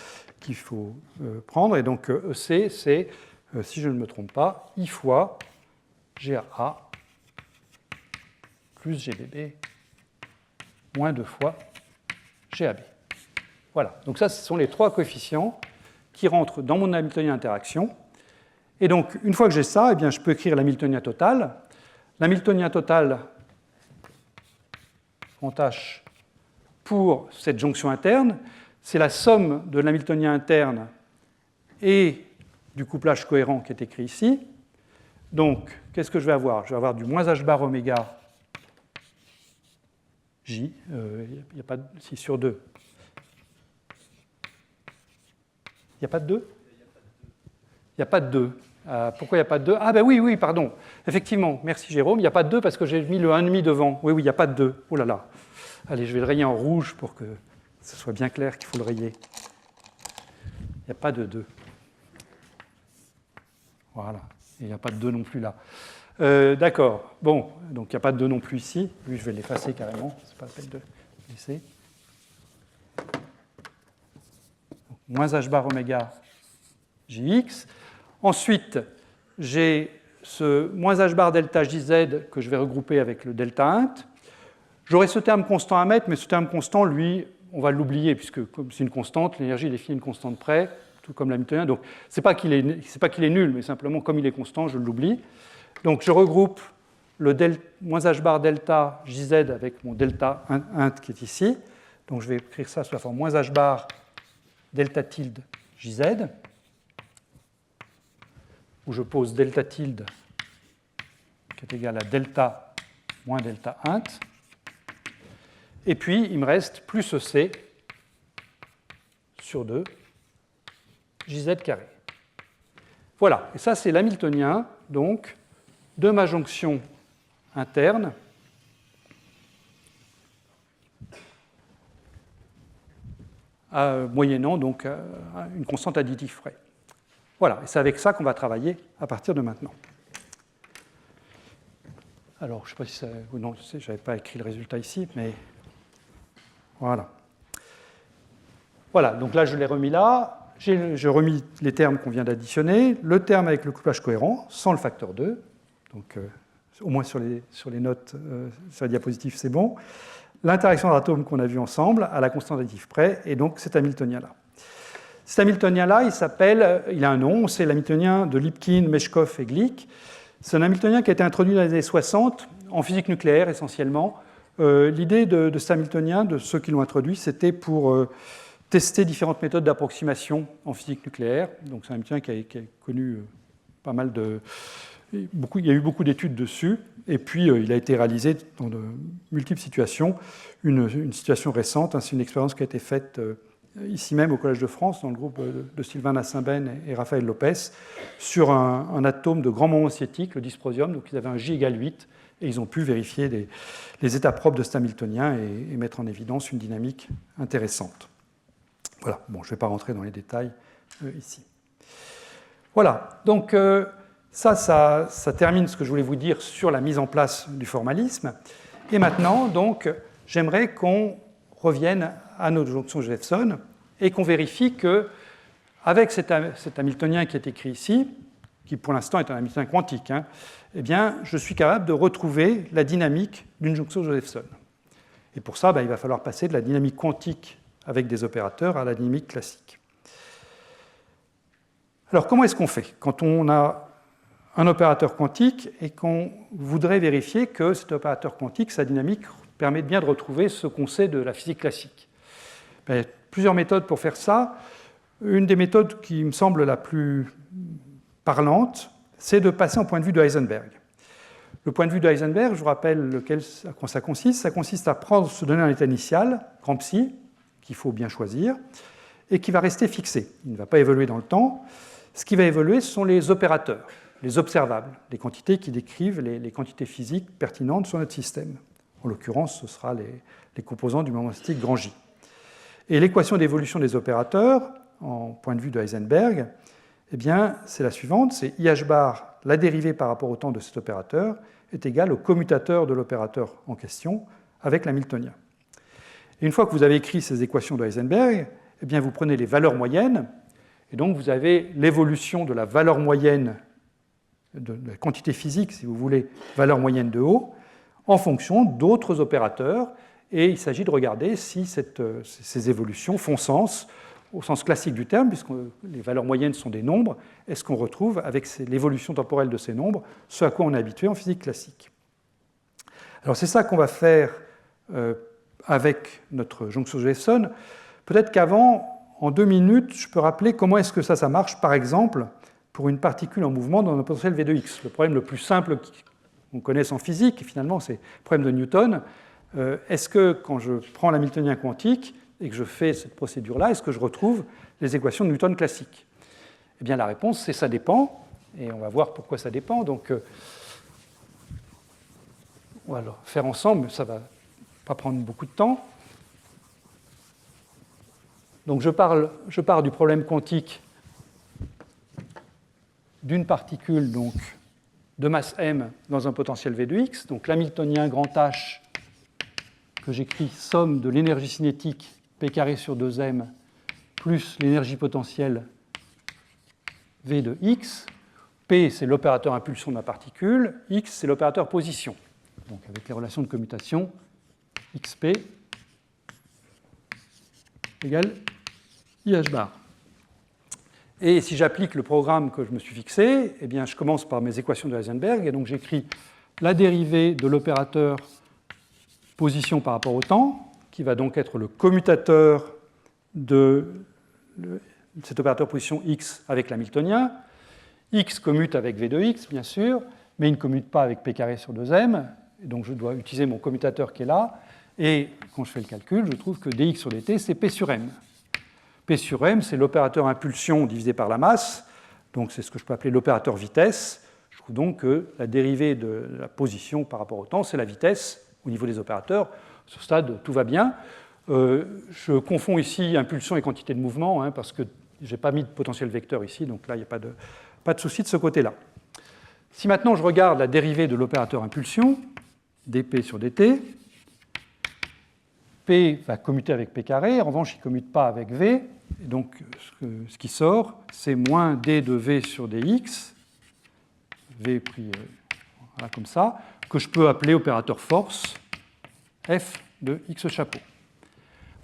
qu'il faut prendre. Et donc, EC, c'est, si je ne me trompe pas, I fois GAA plus GBB moins 2 fois GAB. Voilà, donc ça, ce sont les 3 coefficients qui rentrent dans mon Hamiltonien interaction. Et donc, une fois que j'ai ça, eh bien, je peux écrire l'Hamiltonien total. L'Hamiltonien total en H pour cette jonction interne, c'est la somme de l'Hamiltonien interne et du couplage cohérent qui est écrit ici. Donc, qu'est-ce que je vais avoir? Je vais avoir du moins H bar oméga J, il n'y a pas de 6 sur 2. Il n'y a pas de 2? Il n'y a pas de 2. Pourquoi il n'y a pas de 2? Ah ben oui, pardon. Effectivement, merci Jérôme, il n'y a pas de 2 parce que j'ai mis le 1,5 devant. Oui, il n'y a pas de 2. Oh là là. Allez, je vais le rayer en rouge pour que ce soit bien clair qu'il faut le rayer. Il n'y a pas de 2. Voilà. Et il n'y a pas de 2 non plus là. D'accord. Bon, donc il n'y a pas de 2 non plus ici. Lui, je vais l'effacer carrément. C'est pas la peine de laisser. Donc, moins h bar oméga Jx. Ensuite, j'ai ce moins h bar delta Jz que je vais regrouper avec le delta int. J'aurai ce terme constant à mettre, mais ce terme constant, lui, on va l'oublier, puisque comme c'est une constante, l'énergie est définie à une constante près, tout comme l'hamiltonien. Donc, ce n'est pas qu'il est nul, mais simplement, comme il est constant, je l'oublie. Donc, je regroupe le moins h bar delta Jz avec mon delta int qui est ici. Donc, je vais écrire ça sous la forme moins h bar delta tilde Jz, où je pose delta tilde qui est égal à delta moins delta int. Et puis, il me reste plus EC sur 2 Jz carré. Voilà, et ça, c'est l'hamiltonien, donc, de ma jonction interne moyennant donc une constante additive frais. Voilà, et c'est avec ça qu'on va travailler à partir de maintenant. Alors, je ne sais pas si ça... Non, je n'avais pas écrit le résultat ici, mais voilà. Voilà, donc là, je l'ai remis là. J'ai remis les termes qu'on vient d'additionner, le terme avec le couplage cohérent, sans le facteur 2. Donc, au moins sur les notes, sur la diapositive, c'est bon. L'interaction d'atomes qu'on a vu ensemble, à la constante additive près, et donc cet hamiltonien-là. Cet hamiltonien-là, il a un nom, c'est l'hamiltonien de Lipkin, Meshkov et Glick. C'est un hamiltonien qui a été introduit dans les années 60, en physique nucléaire essentiellement. L'idée de cet hamiltonien, de ceux qui l'ont introduit, c'était pour tester différentes méthodes d'approximation en physique nucléaire. Donc c'est un hamiltonien qui a connu pas mal de... il y a eu beaucoup d'études dessus, et puis il a été réalisé dans de multiples situations. Une situation récente, c'est une expérience qui a été faite ici même au Collège de France, dans le groupe de Sylvain Nassimben et Raphaël Lopez, sur un atome de grand moment sciatique, le dysprosium. Donc ils avaient un J égale 8, et ils ont pu vérifier les états propres de cet hamiltonien et mettre en évidence une dynamique intéressante. Voilà, bon, je ne vais pas rentrer dans les détails ici. Voilà, donc ça termine ce que je voulais vous dire sur la mise en place du formalisme. Et maintenant, donc, j'aimerais qu'on revienne à notre jonction Josephson et qu'on vérifie qu'avec cet hamiltonien qui est écrit ici, qui pour l'instant est un hamiltonien quantique, eh bien, je suis capable de retrouver la dynamique d'une jonction Josephson. Et pour ça, il va falloir passer de la dynamique quantique avec des opérateurs à la dynamique classique. Alors, comment est-ce qu'on fait quand on a un opérateur quantique et qu'on voudrait vérifier que cet opérateur quantique, sa dynamique, permet bien de retrouver ce qu'on sait de la physique classique? Il y a plusieurs méthodes pour faire ça. Une des méthodes qui me semble la plus parlante, c'est de passer en point de vue de Heisenberg. Le point de vue de Heisenberg, je vous rappelle à quoi ça consiste. Ça consiste à se donner un état initial, grand psi, qu'il faut bien choisir, et qui va rester fixé. Il ne va pas évoluer dans le temps. Ce qui va évoluer, ce sont les opérateurs, les observables, les quantités qui décrivent les quantités physiques pertinentes sur notre système. En l'occurrence, ce sera les composants du moment statique grand J. Et l'équation d'évolution des opérateurs, en point de vue de Heisenberg, eh bien, c'est la suivante, c'est IH bar, la dérivée par rapport au temps de cet opérateur, est égale au commutateur de l'opérateur en question avec l'hamiltonien. Et une fois que vous avez écrit ces équations de Heisenberg, eh bien, vous prenez les valeurs moyennes, et donc vous avez l'évolution de la valeur moyenne, de la quantité physique, si vous voulez, valeur moyenne de O, en fonction d'autres opérateurs, et il s'agit de regarder si ces évolutions font sens, au sens classique du terme, puisque les valeurs moyennes sont des nombres, est-ce qu'on retrouve, avec l'évolution temporelle de ces nombres, ce à quoi on est habitué en physique classique. Alors c'est ça qu'on va faire avec notre jonction de Wesson. Peut-être qu'avant, en 2 minutes, je peux rappeler comment est-ce que ça marche, par exemple, pour une particule en mouvement dans un potentiel V de x. Le problème le plus simple qu'on connaisse en physique, finalement, c'est le problème de Newton. Est-ce que, quand je prends l'hamiltonien quantique et que je fais cette procédure-là, est-ce que je retrouve les équations de Newton classiques? Eh bien, la réponse, c'est ça dépend, et on va voir pourquoi ça dépend. Donc, on va le faire ensemble, ça ne va pas prendre beaucoup de temps. Donc, je pars du problème quantique d'une particule donc, de masse m dans un potentiel V de x. Donc, l'hamiltonien grand H que j'écris somme de l'énergie cinétique P carré sur 2m plus l'énergie potentielle V de x. P, c'est l'opérateur impulsion de la particule. X, c'est l'opérateur position. Donc, avec les relations de commutation, xp égale IH bar. Et si j'applique le programme que je me suis fixé, eh bien, je commence par mes équations de Heisenberg, et donc j'écris la dérivée de l'opérateur position par rapport au temps, qui va donc être le commutateur de cet opérateur position x avec l'hamiltonien. X commute avec V de x, bien sûr, mais il ne commute pas avec P carré sur 2m, donc je dois utiliser mon commutateur qui est là, et quand je fais le calcul, je trouve que dx sur dt, c'est P sur m. P sur m, c'est l'opérateur impulsion divisé par la masse, donc c'est ce que je peux appeler l'opérateur vitesse. Je trouve donc que la dérivée de la position par rapport au temps, c'est la vitesse au niveau des opérateurs. À ce stade, tout va bien. Je confonds ici impulsion et quantité de mouvement, parce que je n'ai pas mis de potentiel vecteur ici, donc là, il n'y a pas de souci de ce côté-là. Si maintenant je regarde la dérivée de l'opérateur impulsion, dp sur dt, P va commuter avec P carré, en revanche, il ne commute pas avec V, et donc ce qui sort, c'est moins d de V sur dx, V pris voilà, comme ça, que je peux appeler opérateur force, F de x chapeau.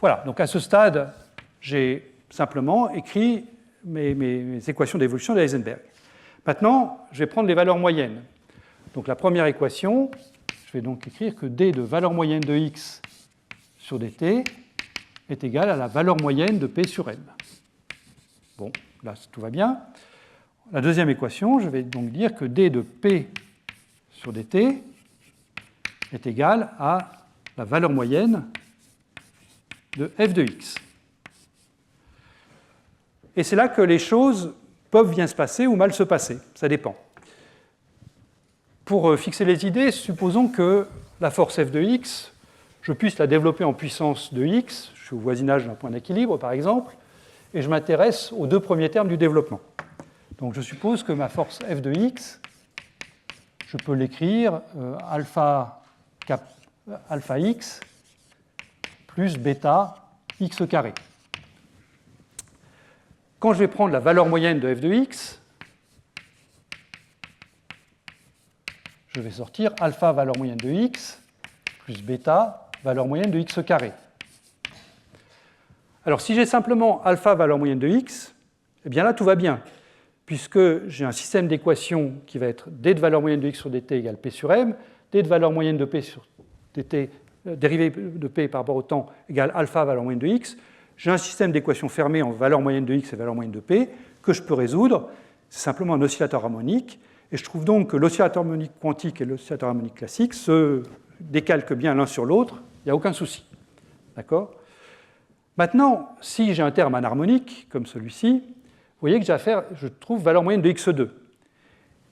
Voilà, donc à ce stade, j'ai simplement écrit mes équations d'évolution de Heisenberg. Maintenant, je vais prendre les valeurs moyennes. Donc la première équation, je vais donc écrire que d de valeur moyenne de x sur dt est égal à la valeur moyenne de P sur M. Bon, là, tout va bien. La deuxième équation, je vais donc dire que d de P sur dt est égal à la valeur moyenne de f de x. Et c'est là que les choses peuvent bien se passer ou mal se passer, ça dépend. Pour fixer les idées, supposons que la force f de x, je puisse la développer en puissance de x, je suis au voisinage d'un point d'équilibre par exemple, et je m'intéresse aux 2 premiers termes du développement. Donc je suppose que ma force f de x, je peux l'écrire alpha x plus bêta x carré. Quand je vais prendre la valeur moyenne de f de x, je vais sortir alpha valeur moyenne de x plus bêta valeur moyenne de x carré. Alors si j'ai simplement alpha valeur moyenne de x, eh bien là tout va bien, puisque j'ai un système d'équations qui va être d de valeur moyenne de x sur dt égale p sur m, d de valeur moyenne de p sur dt, dérivée de p par rapport au temps égale alpha valeur moyenne de x. J'ai un système d'équations fermées en valeur moyenne de x et valeur moyenne de p que je peux résoudre. C'est simplement un oscillateur harmonique. Et je trouve donc que l'oscillateur harmonique quantique et l'oscillateur harmonique classique se décalquent bien l'un sur l'autre, il n'y a aucun souci. D'accord ? Maintenant, si j'ai un terme anharmonique, comme celui-ci, vous voyez que j'ai affaire, je trouve valeur moyenne de x2.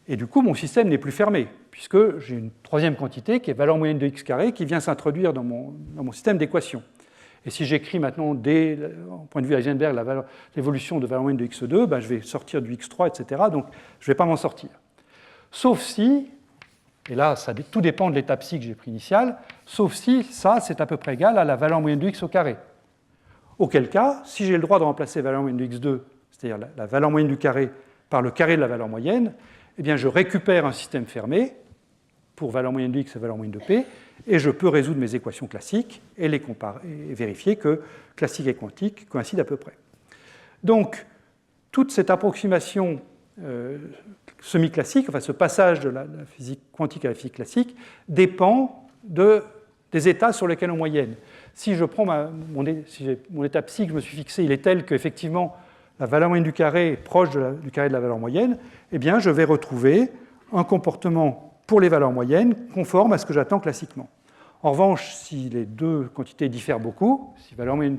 Et du coup, mon système n'est plus fermé, puisque j'ai une troisième quantité qui est valeur moyenne de x carré qui vient s'introduire dans mon système d'équations. Et si j'écris maintenant, en point de vue Heisenberg, l'évolution de valeur moyenne de x2, ben je vais sortir du x3, etc. Donc, je ne vais pas m'en sortir. Sauf si, et là, tout dépend de l'état psi que j'ai pris initial, sauf si ça, c'est à peu près égal à la valeur moyenne de x au carré. Auquel cas, si j'ai le droit de remplacer la valeur moyenne de x2, c'est-à-dire la valeur moyenne du carré, par le carré de la valeur moyenne, eh bien, je récupère un système fermé pour valeur moyenne de x et valeur moyenne de p, et je peux résoudre mes équations classiques et les comparer et vérifier que classique et quantique coïncident à peu près. Donc, toute cette approximation semi-classique, enfin ce passage de la physique quantique à la physique classique, dépend des états sur lesquels on moyenne. Si je prends mon état psi que je me suis fixé, il est tel qu'effectivement la valeur moyenne du carré est proche du carré de la valeur moyenne, eh bien je vais retrouver un comportement pour les valeurs moyennes conforme à ce que j'attends classiquement. En revanche, si les deux quantités diffèrent beaucoup, si la valeur moyenne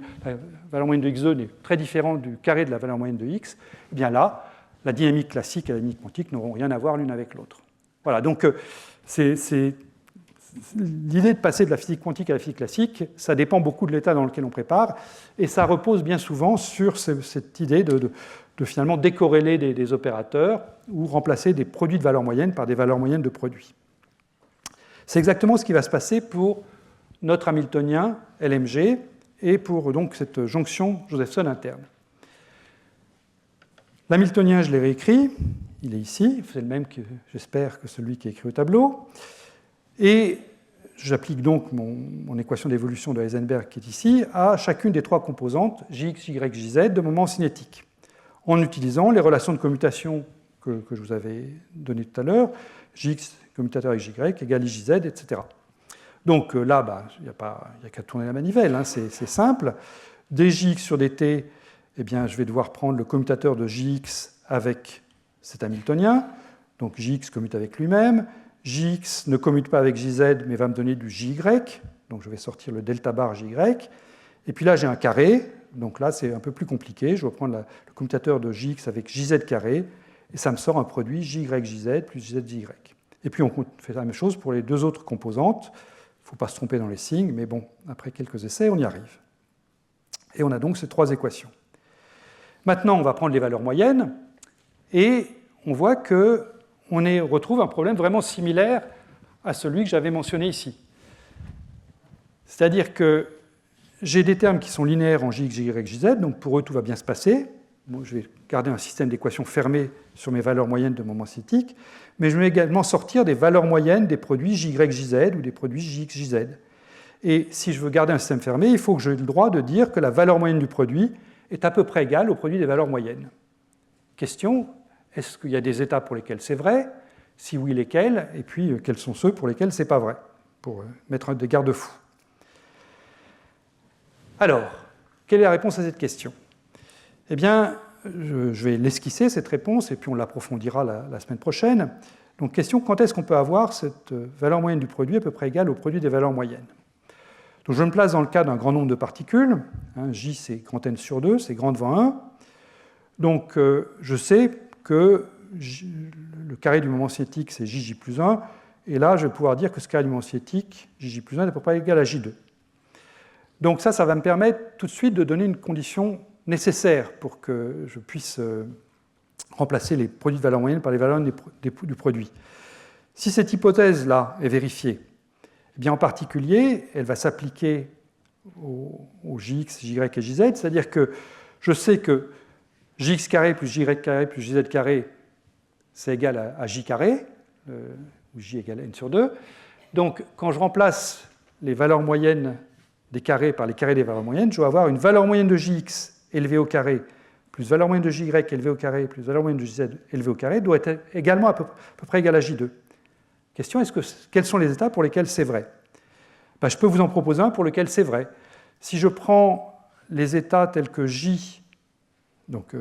de x2 est très différente du carré de la valeur moyenne de x, eh bien là, la dynamique classique et la dynamique quantique n'auront rien à voir l'une avec l'autre. Voilà, donc l'idée de passer de la physique quantique à la physique classique, ça dépend beaucoup de l'état dans lequel on prépare, et ça repose bien souvent sur cette idée de finalement décorréler des opérateurs ou remplacer des produits de valeur moyenne par des valeurs moyennes de produits. C'est exactement ce qui va se passer pour notre Hamiltonien LMG et pour donc cette jonction Josephson interne. L'Hamiltonien, je l'ai réécrit, il est ici, c'est le même, j'espère, que celui qui est écrit au tableau. Et j'applique donc mon équation d'évolution de Heisenberg qui est ici à chacune des trois composantes Jx, Jy, Jz de moment cinétique, en utilisant les relations de commutation que je vous avais données tout à l'heure, Jx commutateur avec Jy égale Jz, etc. Donc là, il n'y a qu'à tourner la manivelle, hein, c'est simple. Djx sur dt, eh bien, je vais devoir prendre le commutateur de Jx avec cet Hamiltonien, donc Jx commute avec lui-même, Jx ne commute pas avec Jz, mais va me donner du Jy, donc je vais sortir le delta bar Jy, et puis là j'ai un carré, donc là c'est un peu plus compliqué, je vais prendre le commutateur de Jx avec Jz carré, et ça me sort un produit Jy, Jz plus Jz, Jy. Et puis on fait la même chose pour les deux autres composantes, il ne faut pas se tromper dans les signes, mais bon, après quelques essais, on y arrive. Et on a donc ces trois équations. Maintenant, on va prendre les valeurs moyennes, et on voit qu'on retrouve un problème vraiment similaire à celui que j'avais mentionné ici. C'est-à-dire que j'ai des termes qui sont linéaires en Jx, Jy, Jz, donc pour eux tout va bien se passer. Bon, je vais garder un système d'équations fermé sur mes valeurs moyennes de moment cinétique, mais je vais également sortir des valeurs moyennes des produits Jy, Jz ou des produits Jx, Jz. Et si je veux garder un système fermé, il faut que j'ai le droit de dire que la valeur moyenne du produit est à peu près égale au produit des valeurs moyennes. Question, est-ce qu'il y a des états pour lesquels c'est vrai? Si oui, lesquels? Et puis, quels sont ceux pour lesquels ce n'est pas vrai? Pour mettre des garde-fous. Alors, quelle est la réponse à cette question? Eh bien, je vais l'esquisser, cette réponse, et puis on l'approfondira la semaine prochaine. Donc, question, quand est-ce qu'on peut avoir cette valeur moyenne du produit à peu près égale au produit des valeurs moyennes? Donc, je me place dans le cas d'un grand nombre de particules. J, c'est grand N sur 2, c'est grand devant 1. Donc, je sais que le carré du moment cinétique, c'est Jj plus 1. Et là, je vais pouvoir dire que ce carré du moment cinétique, Jj plus 1, est à peu près égal à J2. Donc ça va me permettre tout de suite de donner une condition nécessaire pour que je puisse remplacer les produits de valeur moyenne par les valeurs du produit. Si cette hypothèse-là est vérifiée, eh bien en particulier, elle va s'appliquer aux Jx, Jy et Jz, c'est-à-dire que je sais que Jx carré plus Jy carré plus Jz carré, c'est égal à J carré, où J égale N sur 2. Donc quand je remplace les valeurs moyennes des carrés par les carrés des valeurs moyennes, je vais avoir une valeur moyenne de Jx élevée au carré, plus valeur moyenne de Jy élevée au carré, plus valeur moyenne de Jz élevée au carré, doit être également à peu près égale à J2. Question, quels sont les états pour lesquels c'est vrai? Je peux vous en proposer un pour lequel c'est vrai. Si je prends les états tels que J, donc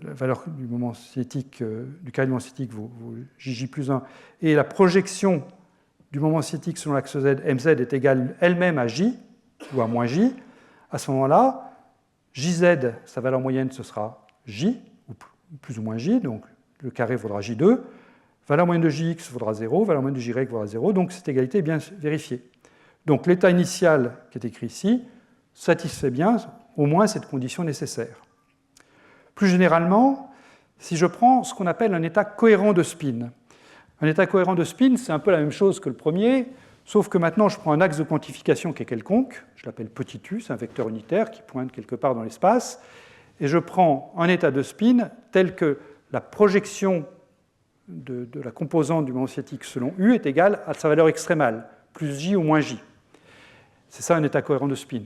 la valeur du moment cinétique, du carré du moment cinétique vaut Jj plus 1, et la projection du moment cinétique selon l'axe Z, Mz est égale elle-même à J, ou à moins J, à ce moment-là, Jz, sa valeur moyenne, ce sera J, ou plus ou moins J, donc le carré vaudra J2, valeur moyenne de Jx vaudra 0, valeur moyenne de Jy vaudra 0, donc cette égalité est bien vérifiée. Donc l'état initial qui est écrit ici satisfait bien au moins cette condition nécessaire. Plus généralement, si je prends ce qu'on appelle un état cohérent de spin, un état cohérent de spin, c'est un peu la même chose que le premier, sauf que maintenant je prends un axe de quantification qui est quelconque, je l'appelle petit u, c'est un vecteur unitaire qui pointe quelque part dans l'espace, et je prends un état de spin tel que la projection de la composante du moment cinétique selon u est égale à sa valeur extrémale, plus j ou moins j. C'est ça un état cohérent de spin.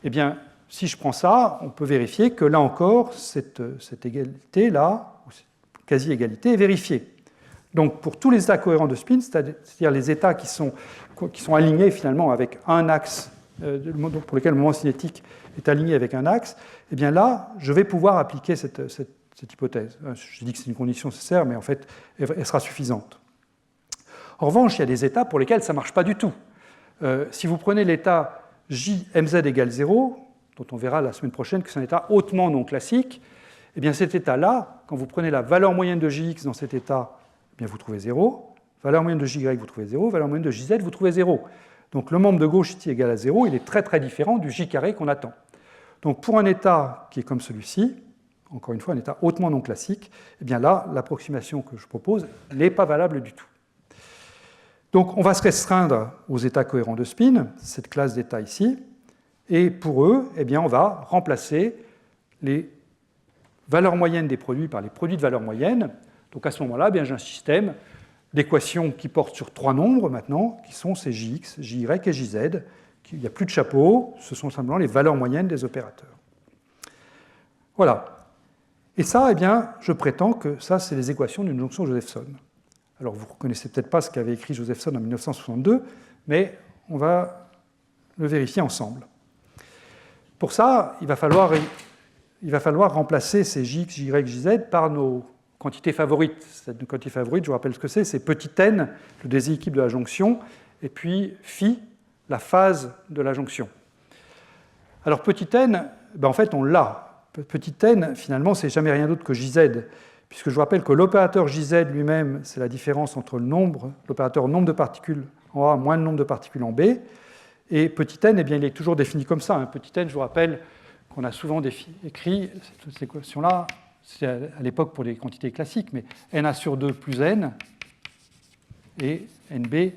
Eh bien, si je prends ça, on peut vérifier que là encore, cette égalité-là, ou cette quasi-égalité, est vérifiée. Donc, pour tous les états cohérents de spin, c'est-à-dire les états qui sont alignés finalement avec un axe, pour lequel le moment cinétique est aligné avec un axe, eh bien là, je vais pouvoir appliquer cette hypothèse. Je dis que c'est une condition nécessaire, mais en fait, elle sera suffisante. En revanche, il y a des états pour lesquels ça ne marche pas du tout. Si vous prenez l'état Jmz égale 0, dont on verra la semaine prochaine que c'est un état hautement non classique, eh bien cet état-là, quand vous prenez la valeur moyenne de Jx dans cet état, eh bien vous trouvez 0, valeur moyenne de Jy, vous trouvez 0, valeur moyenne de Jz, vous trouvez 0. Donc le membre de gauche ici égal à 0, il est très très différent du J carré qu'on attend. Donc pour un état qui est comme celui-ci, encore une fois un état hautement non classique, eh bien là, l'approximation que je propose n'est pas valable du tout. Donc on va se restreindre aux états cohérents de spin, cette classe d'états ici, et pour eux, eh bien, on va remplacer les valeurs moyennes des produits par les produits de valeur moyenne. Donc à ce moment-là, j'ai un système d'équations qui porte sur trois nombres maintenant, qui sont ces Jx, Jy et Jz. Il n'y a plus de chapeau, ce sont simplement les valeurs moyennes des opérateurs. Voilà. Et ça, eh bien, je prétends que ça, c'est les équations d'une jonction Josephson. Alors, vous ne reconnaissez peut-être pas ce qu'avait écrit Josephson en 1962, mais on va le vérifier ensemble. Pour ça, il va falloir remplacer ces Jx, Jy, Jz par nos quantités favorites. Cette quantité favorite, je vous rappelle ce que c'est petit n, le déséquilibre de la jonction, et puis phi, la phase de la jonction. Alors petit n, en fait, on l'a. Petit n, finalement, c'est jamais rien d'autre que Jz, puisque je vous rappelle que l'opérateur Jz lui-même, c'est la différence entre l'opérateur nombre de particules en A moins le nombre de particules en B, et petit n, eh bien, il est toujours défini comme ça. Petit n, je vous rappelle qu'on a souvent écrit cette équation-là, c'est à l'époque pour les quantités classiques, mais Na sur 2 plus n, et Nb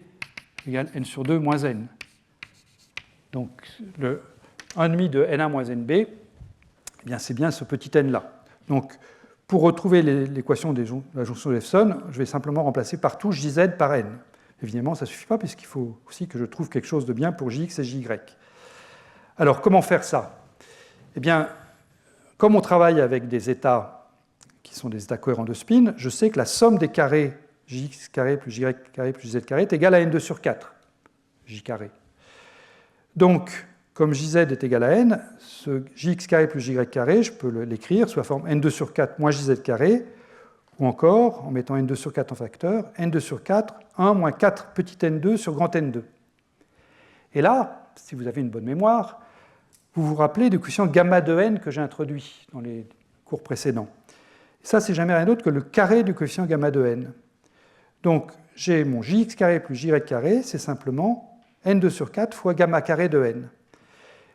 égale n sur 2 moins n. Donc le 1,5 de Na moins Nb, eh bien, c'est bien ce petit n-là. Donc pour retrouver l'équation de la jonction Josephson, je vais simplement remplacer partout Jz par n. Évidemment, ça ne suffit pas, puisqu'il faut aussi que je trouve quelque chose de bien pour Jx et Jy. Alors, comment faire ça? Eh bien, comme on travaille avec des états qui sont des états cohérents de spin, je sais que la somme des carrés Jx carré plus Jy carré plus Jz carré est égale à n2 sur 4, J carré. Donc, comme Jz est égal à n, ce Jx carré plus Jy carré, je peux l'écrire sous la forme n2 sur 4 moins Jz carré, ou encore, en mettant n2 sur 4 en facteur, n2 sur 4, 1 moins 4 petit n2 sur grand n2. Et là, si vous avez une bonne mémoire, vous vous rappelez du quotient gamma de n que j'ai introduit dans les cours précédents. Et ça, c'est jamais rien d'autre que le carré du coefficient gamma de n. Donc, j'ai mon Jx carré plus Jy carré, c'est simplement n2 sur 4 fois gamma carré de n.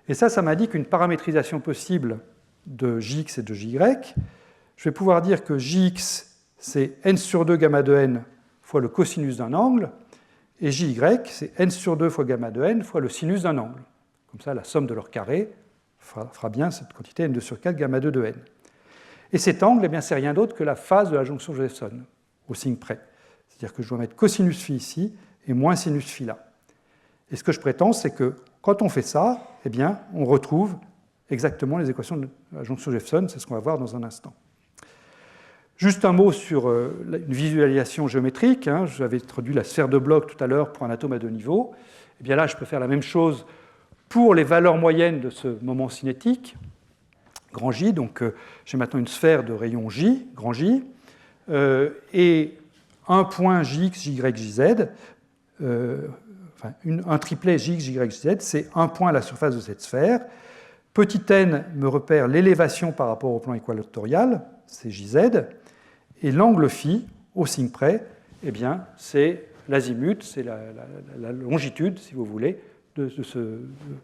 Et ça m'indique une paramétrisation possible de Jx et de Jy. Je vais pouvoir dire que Jx, c'est n sur 2 gamma de n fois le cosinus d'un angle, et Jy, c'est n sur 2 fois gamma de n fois le sinus d'un angle. Comme ça, la somme de leurs carrés fera bien cette quantité n2 sur 4 gamma 2 de n. Et cet angle, eh bien, c'est rien d'autre que la phase de la jonction Josephson, au signe près. C'est-à-dire que je dois mettre cosinus phi ici et moins sinus phi là. Et ce que je prétends, c'est que quand on fait ça, eh bien, on retrouve exactement les équations de la jonction Josephson, c'est ce qu'on va voir dans un instant. Juste un mot sur une visualisation géométrique. J'avais introduit la sphère de bloc tout à l'heure pour un atome à deux niveaux. Et bien là, je peux faire la même chose pour les valeurs moyennes de ce moment cinétique. grand J, donc j'ai maintenant une sphère de rayon J, grand J, et un point Jx, Jy, Jz, un triplet Jx, Jy, Jz, c'est un point à la surface de cette sphère. Petit n me repère l'élévation par rapport au plan équatorial, c'est Jz, et l'angle phi, au signe près, eh bien, c'est l'azimut, c'est la longitude, si vous voulez, de ce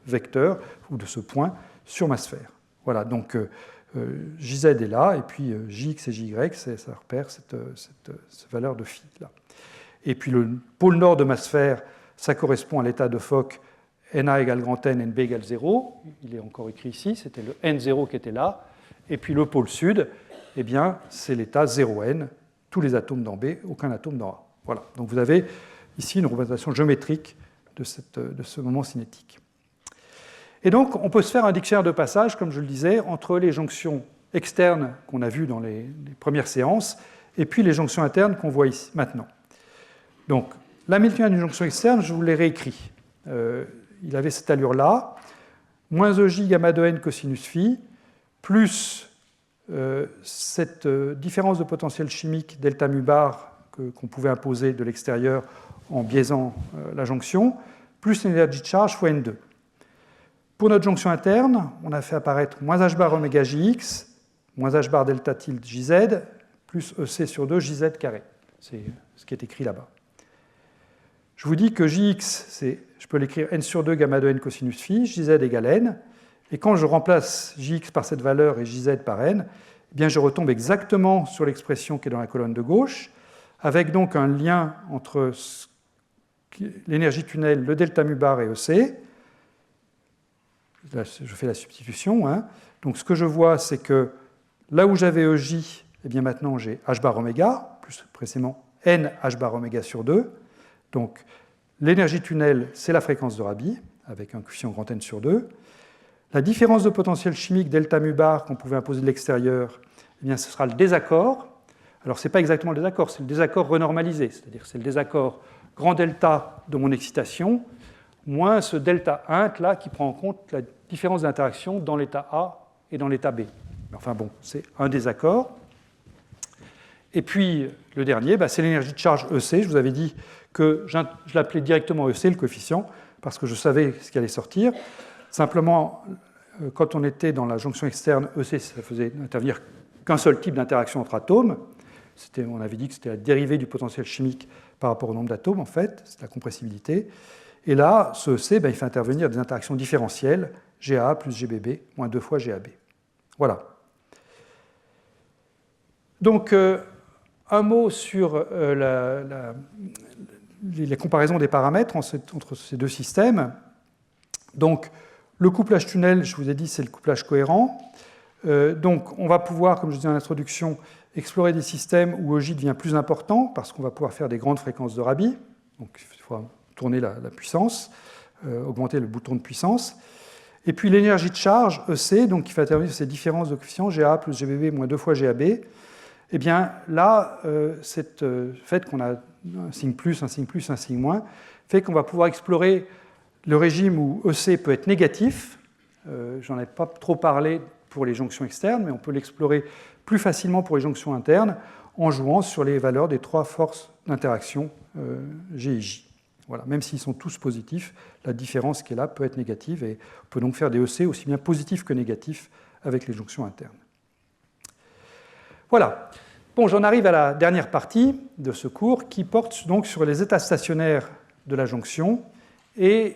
vecteur ou de ce point sur ma sphère. Voilà, donc Jz est là, et puis Jx et Jy, ça repère cette valeur de phi là. Et puis le pôle nord de ma sphère, ça correspond à l'état de Fock, Na égale grand N, Nb égale 0. Il est encore écrit ici, c'était le N0 qui était là. Et puis le pôle sud, eh bien, c'est l'état 0N, tous les atomes dans B, aucun atome dans A. Voilà, donc vous avez ici une représentation géométrique de ce moment cinétique. Et donc, on peut se faire un dictionnaire de passage, comme je le disais, entre les jonctions externes qu'on a vues dans les premières séances et puis les jonctions internes qu'on voit ici maintenant. Donc, l'hamiltonien d'une jonction externe, je vous l'ai réécrit. Il avait cette allure-là, moins EJ gamma de n cosinus phi, plus cette différence de potentiel chimique delta mu bar qu'on pouvait imposer de l'extérieur en biaisant la jonction, plus l'énergie de charge fois N2. Pour notre jonction interne, on a fait apparaître moins h bar oméga Jx, moins h bar delta tilde Jz, plus EC sur 2 Jz carré. C'est ce qui est écrit là-bas. Je vous dis que Jx, je peux l'écrire n sur 2 gamma de n cosinus phi, Jz égale n, et quand je remplace Jx par cette valeur et Jz par n, eh bien je retombe exactement sur l'expression qui est dans la colonne de gauche, avec donc un lien entre l'énergie tunnel, le delta mu bar et EC. Là, je fais la substitution. Hein. Donc ce que je vois, c'est que là où j'avais EJ, eh bien maintenant j'ai h bar oméga, plus précisément n h bar oméga sur 2. Donc l'énergie tunnel, c'est la fréquence de Rabi, avec un coefficient grand N sur 2. La différence de potentiel chimique delta mu bar qu'on pouvait imposer de l'extérieur, eh bien ce sera le désaccord. Alors ce n'est pas exactement le désaccord, c'est le désaccord renormalisé, c'est-à-dire c'est le désaccord grand delta de mon excitation, moins ce delta int là qui prend en compte la différence d'interaction dans l'état A et dans l'état B. Enfin bon, c'est un désaccord. Et puis le dernier, c'est l'énergie de charge EC. Je vous avais dit que je l'appelais directement EC, le coefficient, parce que je savais ce qui allait sortir. Simplement, quand on était dans la jonction externe, EC, ça faisait intervenir qu'un seul type d'interaction entre atomes. On avait dit que c'était la dérivée du potentiel chimique par rapport au nombre d'atomes, en fait, c'est la compressibilité. Et là, ce EC, il fait intervenir des interactions différentielles, GAA plus GBB, moins 2 fois GAB. Voilà. Donc, un mot sur les comparaisons des paramètres entre ces deux systèmes. Donc, le couplage tunnel, je vous ai dit, c'est le couplage cohérent. Donc, on va pouvoir, comme je disais en introduction, explorer des systèmes où EJ devient plus important, parce qu'on va pouvoir faire des grandes fréquences de Rabi. Donc, il faut tourner la puissance, augmenter le bouton de puissance. Et puis, l'énergie de charge, EC, donc, qui fait intervenir ces différences de coefficients, GA plus GBB moins 2 fois GAB. Eh bien, là, cette fait qu'on a un signe plus, un signe moins, fait qu'on va pouvoir explorer le régime où EC peut être négatif. J'en ai pas trop parlé pour les jonctions externes, mais on peut l'explorer plus facilement pour les jonctions internes en jouant sur les valeurs des trois forces d'interaction G et J. Voilà. Même s'ils sont tous positifs, la différence qui est là peut être négative et on peut donc faire des EC aussi bien positifs que négatifs avec les jonctions internes. Voilà. Bon, j'en arrive à la dernière partie de ce cours qui porte donc sur les états stationnaires de la jonction et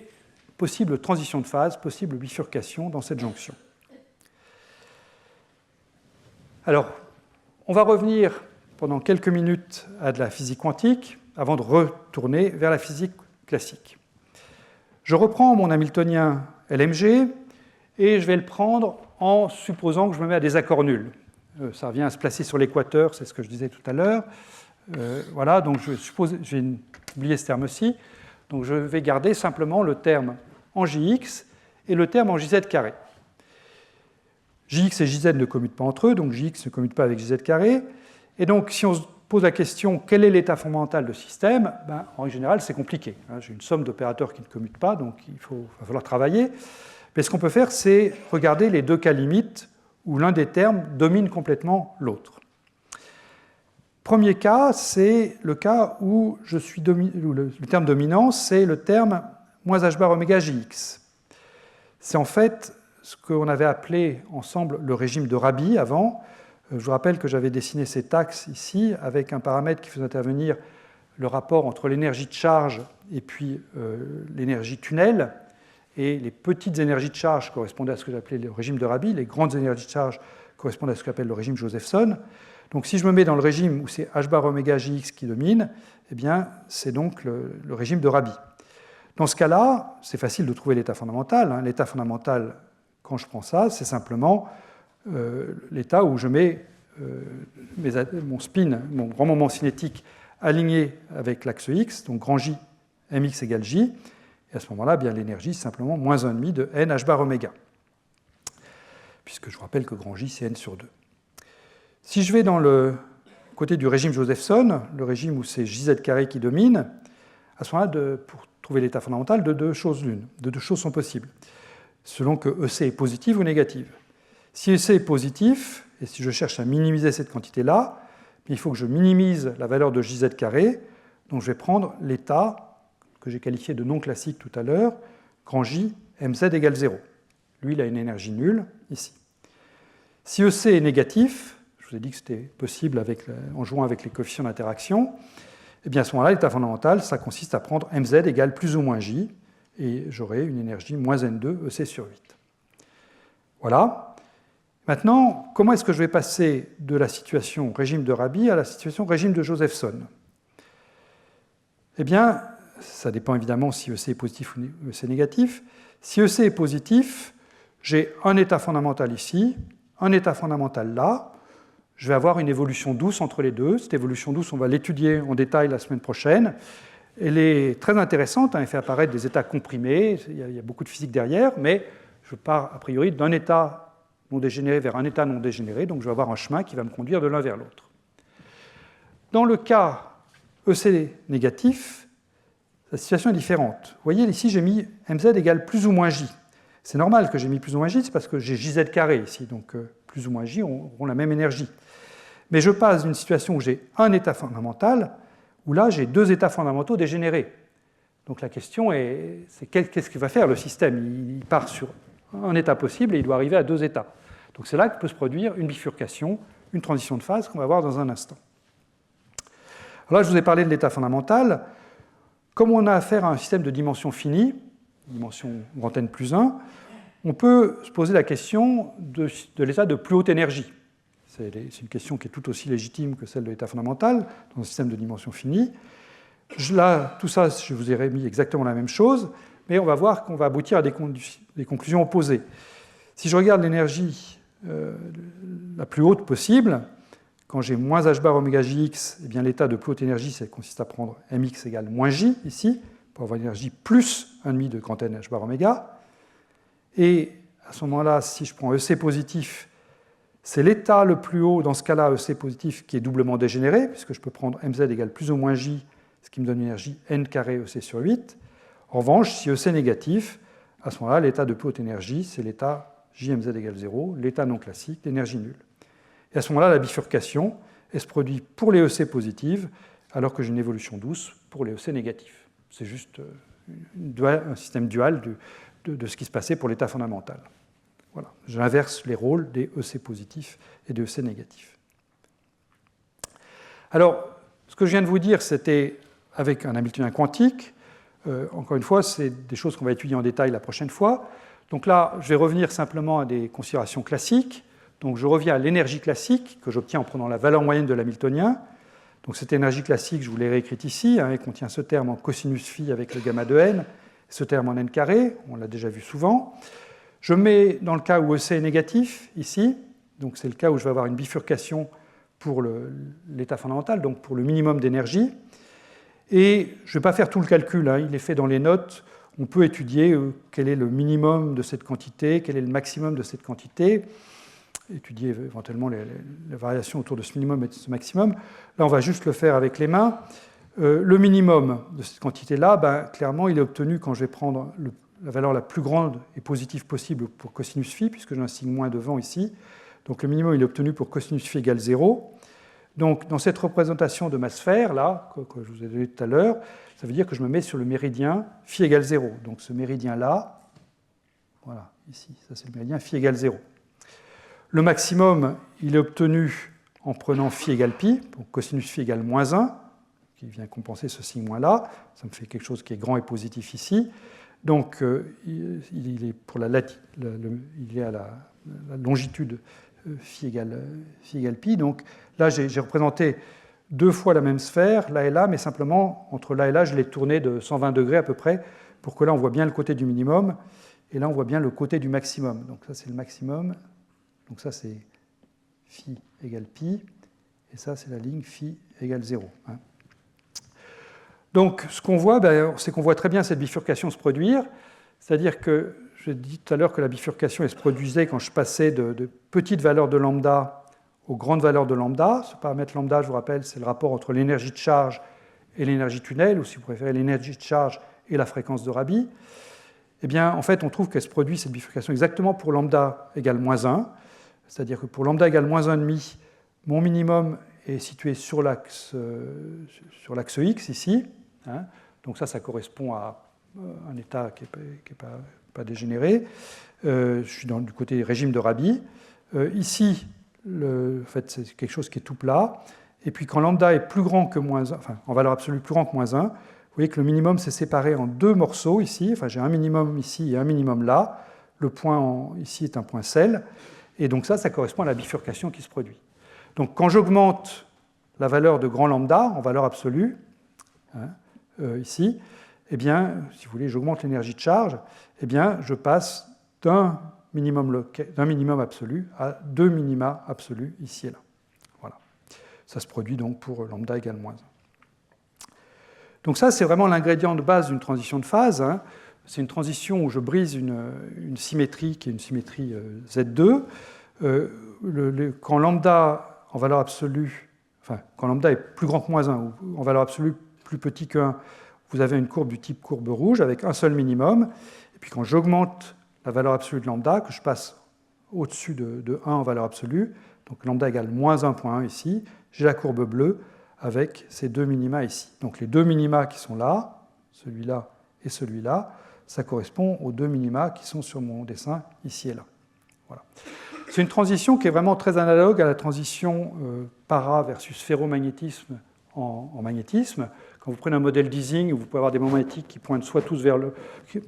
possible transition de phase, possible bifurcation dans cette jonction. Alors, on va revenir pendant quelques minutes à de la physique quantique avant de retourner vers la physique classique. Je reprends mon hamiltonien LMG et je vais le prendre en supposant que je me mets à des accords nuls. Ça revient à se placer sur l'équateur, c'est ce que je disais tout à l'heure. Voilà, donc je vais oublier ce terme-ci. Donc je vais garder simplement le terme en Jx et le terme en Jz carré. Jx et Jz ne commutent pas entre eux, donc Jx ne commute pas avec Jz carré. Et donc si on se pose la question quel est l'état fondamental de système, en général c'est compliqué. J'ai une somme d'opérateurs qui ne commutent pas, donc va falloir travailler. Mais ce qu'on peut faire, c'est regarder les deux cas limites où l'un des termes domine complètement l'autre. Premier cas, c'est le cas où, le terme dominant, c'est le terme moins h bar oméga jx. C'est en fait ce qu'on avait appelé ensemble le régime de Rabi avant. Je vous rappelle que j'avais dessiné cet axe ici avec un paramètre qui faisait intervenir le rapport entre l'énergie de charge et puis l'énergie tunnel. Et les petites énergies de charge correspondaient à ce que j'appelais le régime de Rabi, les grandes énergies de charge correspondent à ce qu'on appelle le régime Josephson. Donc si je me mets dans le régime où c'est h bar oméga jx qui domine, eh bien c'est donc le régime de Rabi. Dans ce cas-là, c'est facile de trouver l'état fondamental. L'état fondamental, quand je prends ça, c'est simplement l'état où je mets mon spin, mon grand moment cinétique aligné avec l'axe x, donc grand J, mx égale J. Et à ce moment-là, bien l'énergie, c'est simplement moins 1,5 de n h bar oméga. Puisque je vous rappelle que grand J, c'est n sur 2. Si je vais dans le côté du régime Josephson, le régime où c'est Jz carré qui domine, à ce moment-là, pour trouver l'état fondamental, de deux choses sont possibles, selon que EC est positive ou négative. Si EC est positif, et si je cherche à minimiser cette quantité-là, il faut que je minimise la valeur de Jz carré, donc je vais prendre l'état que j'ai qualifié de non classique tout à l'heure, grand J, mz égale 0. Lui, il a une énergie nulle, ici. Si EC est négatif, je vous ai dit que c'était possible en jouant avec les coefficients d'interaction, et bien à ce moment-là, l'état fondamental, ça consiste à prendre mz égale plus ou moins j, et j'aurai une énergie moins n2 EC sur 8. Voilà. Maintenant, comment est-ce que je vais passer de la situation régime de Rabi à la situation régime de Josephson? Eh bien, ça dépend évidemment si EC est positif ou EC négatif. Si EC est positif, j'ai un état fondamental ici, un état fondamental là. Je vais avoir une évolution douce entre les deux. Cette évolution douce, on va l'étudier en détail la semaine prochaine. Elle est très intéressante, elle fait apparaître des états comprimés, il y a beaucoup de physique derrière, mais je pars a priori d'un état non dégénéré vers un état non dégénéré, donc je vais avoir un chemin qui va me conduire de l'un vers l'autre. Dans le cas EC négatif, la situation est différente. Vous voyez, ici, j'ai mis mz égale plus ou moins j. C'est normal que j'ai mis plus ou moins j, c'est parce que j'ai jz carré ici, donc plus ou moins j auront la même énergie. Mais je passe d'une situation où j'ai un état fondamental, où là, j'ai deux états fondamentaux dégénérés. Donc la question est, qu'est-ce qu'il va faire le système? Il part sur un état possible et il doit arriver à deux états. Donc c'est là que peut se produire une bifurcation, une transition de phase qu'on va voir dans un instant. Alors là, je vous ai parlé de l'état fondamental. Comme on a affaire à un système de dimension finie, dimension grand N plus 1, on peut se poser la question de l'état de plus haute énergie. C'est une question qui est tout aussi légitime que celle de l'état fondamental dans un système de dimension finie. Là, tout ça, je vous ai remis exactement la même chose, mais on va voir qu'on va aboutir à des conclusions opposées. Si je regarde l'énergie la plus haute possible, quand j'ai moins h bar oméga jx, eh bien l'état de plus haute énergie, ça consiste à prendre mx égale moins j, ici, pour avoir une énergie plus 1,5 de grand N h bar oméga. Et à ce moment-là, si je prends EC positif, c'est l'état le plus haut, dans ce cas-là, EC positif, qui est doublement dégénéré, puisque je peux prendre mz égale plus ou moins j, ce qui me donne une énergie n carré EC sur 8. En revanche, si EC est négatif, à ce moment-là, l'état de plus haute énergie, c'est l'état JMZ égale 0, l'état non classique, l'énergie nulle. Et à ce moment-là, la bifurcation, elle se produit pour les EC positives, alors que j'ai une évolution douce pour les EC négatifs. C'est juste un système dual de ce qui se passait pour l'état fondamental. Voilà. J'inverse les rôles des EC positifs et des EC négatifs. Alors, ce que je viens de vous dire, c'était avec un Hamiltonien quantique. Encore une fois, c'est des choses qu'on va étudier en détail la prochaine fois. Donc là, je vais revenir simplement à des considérations classiques. Donc je reviens à l'énergie classique que j'obtiens en prenant la valeur moyenne de l'Hamiltonien. Donc cette énergie classique, je vous l'ai réécrite ici. Elle contient ce terme en cosinus phi avec le gamma de n, ce terme en n carré, on l'a déjà vu souvent. Je mets dans le cas où EC est négatif, ici. Donc c'est le cas où je vais avoir une bifurcation pour l'état fondamental, donc pour le minimum d'énergie. Et je ne vais pas faire tout le calcul, il est fait dans les notes. On peut étudier quel est le minimum de cette quantité, quel est le maximum de cette quantité, étudier éventuellement les variations autour de ce minimum et de ce maximum. Là, on va juste le faire avec les mains. Le minimum de cette quantité-là, clairement, il est obtenu quand je vais prendre la valeur la plus grande et positive possible pour cosinus phi, puisque j'ai un signe moins devant ici. Donc le minimum il est obtenu pour cosinus phi égale 0. Donc dans cette représentation de ma sphère, là, que je vous ai donné tout à l'heure, ça veut dire que je me mets sur le méridien phi égale 0. Donc ce méridien-là, voilà, ici, ça c'est le méridien phi égale 0. Le maximum, il est obtenu en prenant phi égale pi, donc cosinus phi égale moins 1, qui vient compenser ce signe moins là. Ça me fait quelque chose qui est grand et positif ici. Donc il est, il est à la longitude phi égale pi. Donc là, j'ai représenté deux fois la même sphère, là et là, mais simplement, entre là et là, je l'ai tourné de 120 degrés à peu près, pour que là, on voit bien le côté du minimum, et là, on voit bien le côté du maximum. Donc ça, c'est le maximum. Donc ça, c'est phi égale pi, et ça, c'est la ligne phi égale 0. Hein. Donc, ce qu'on voit, c'est qu'on voit très bien cette bifurcation se produire, c'est-à-dire que, je dis tout à l'heure que la bifurcation, elle se produisait quand je passais de petites valeurs de lambda aux grandes valeurs de lambda. Ce paramètre lambda, je vous rappelle, c'est le rapport entre l'énergie de charge et l'énergie tunnel, ou si vous préférez, l'énergie de charge et la fréquence de Rabi. Eh bien, en fait, on trouve qu'elle se produit, cette bifurcation, exactement pour lambda égale moins 1. C'est-à-dire que pour lambda égale moins 1,5, mon minimum est situé sur l'axe X, ici. Hein. Donc ça correspond à un état qui n'est pas dégénéré. Je suis du côté régime de Rabi. Ici, en fait, c'est quelque chose qui est tout plat. Et puis quand lambda est plus grand que moins 1, enfin en valeur absolue plus grand que moins 1, vous voyez que le minimum s'est séparé en deux morceaux ici. Enfin, j'ai un minimum ici et un minimum là. Le point ici est un point sel. Et donc ça correspond à la bifurcation qui se produit. Donc quand j'augmente la valeur de grand lambda en valeur absolue, hein, ici, eh bien, si vous voulez, j'augmente l'énergie de charge, eh bien, je passe d'un minimum absolu à deux minima absolus ici et là. Voilà. Ça se produit donc pour lambda égale moins 1. Donc ça, c'est vraiment l'ingrédient de base d'une transition de phase. Hein. C'est une transition où je brise une symétrie qui est une symétrie Z2. Quand lambda en valeur absolue, enfin, quand lambda est plus grand que moins 1, ou en valeur absolue plus petit que 1, vous avez une courbe du type courbe rouge avec un seul minimum. Et puis quand j'augmente la valeur absolue de lambda, que je passe au-dessus de 1 en valeur absolue, donc lambda égale moins 1,1 ici, j'ai la courbe bleue avec ces deux minima ici. Donc les deux minima qui sont là, celui-là et celui-là, ça correspond aux deux minima qui sont sur mon dessin ici et là. Voilà. C'est une transition qui est vraiment très analogue à la transition para versus ferromagnétisme en magnétisme. Quand vous prenez un modèle d'Ising, vous pouvez avoir des moments magnétiques qui pointent soit tous vers le...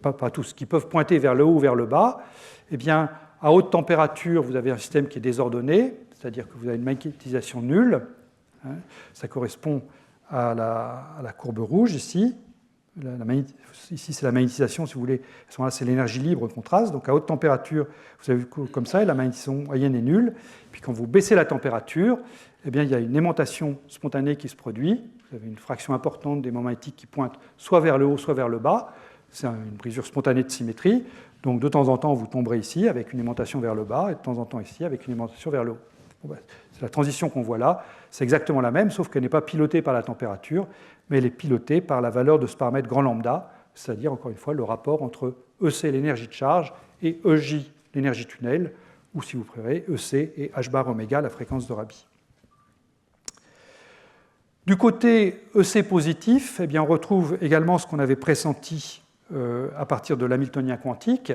pas tous, qui peuvent pointer vers le haut ou vers le bas. Eh bien, à haute température, vous avez un système qui est désordonné, c'est-à-dire que vous avez une magnétisation nulle. Hein, ça correspond à la courbe rouge ici. Ici, c'est la magnétisation, si vous voulez. À ce moment-là, c'est l'énergie libre qu'on trace. Donc, à haute température, vous avez comme ça, et la magnétisation moyenne est nulle. Puis, quand vous baissez la température, eh bien, il y a une aimantation spontanée qui se produit. Vous avez une fraction importante des moments magnétiques qui pointent soit vers le haut, soit vers le bas. C'est une brisure spontanée de symétrie. Donc, de temps en temps, vous tomberez ici avec une aimantation vers le bas, et de temps en temps ici avec une aimantation vers le haut. C'est la transition qu'on voit là. C'est exactement la même, sauf qu'elle n'est pas pilotée par la température, mais elle est pilotée par la valeur de ce paramètre grand lambda, c'est-à-dire, encore une fois, le rapport entre EC, l'énergie de charge, et EJ, l'énergie tunnel, ou si vous préférez, EC et H bar oméga, la fréquence de Rabi. Du côté EC positif, eh bien, on retrouve également ce qu'on avait pressenti à partir de l'hamiltonien quantique,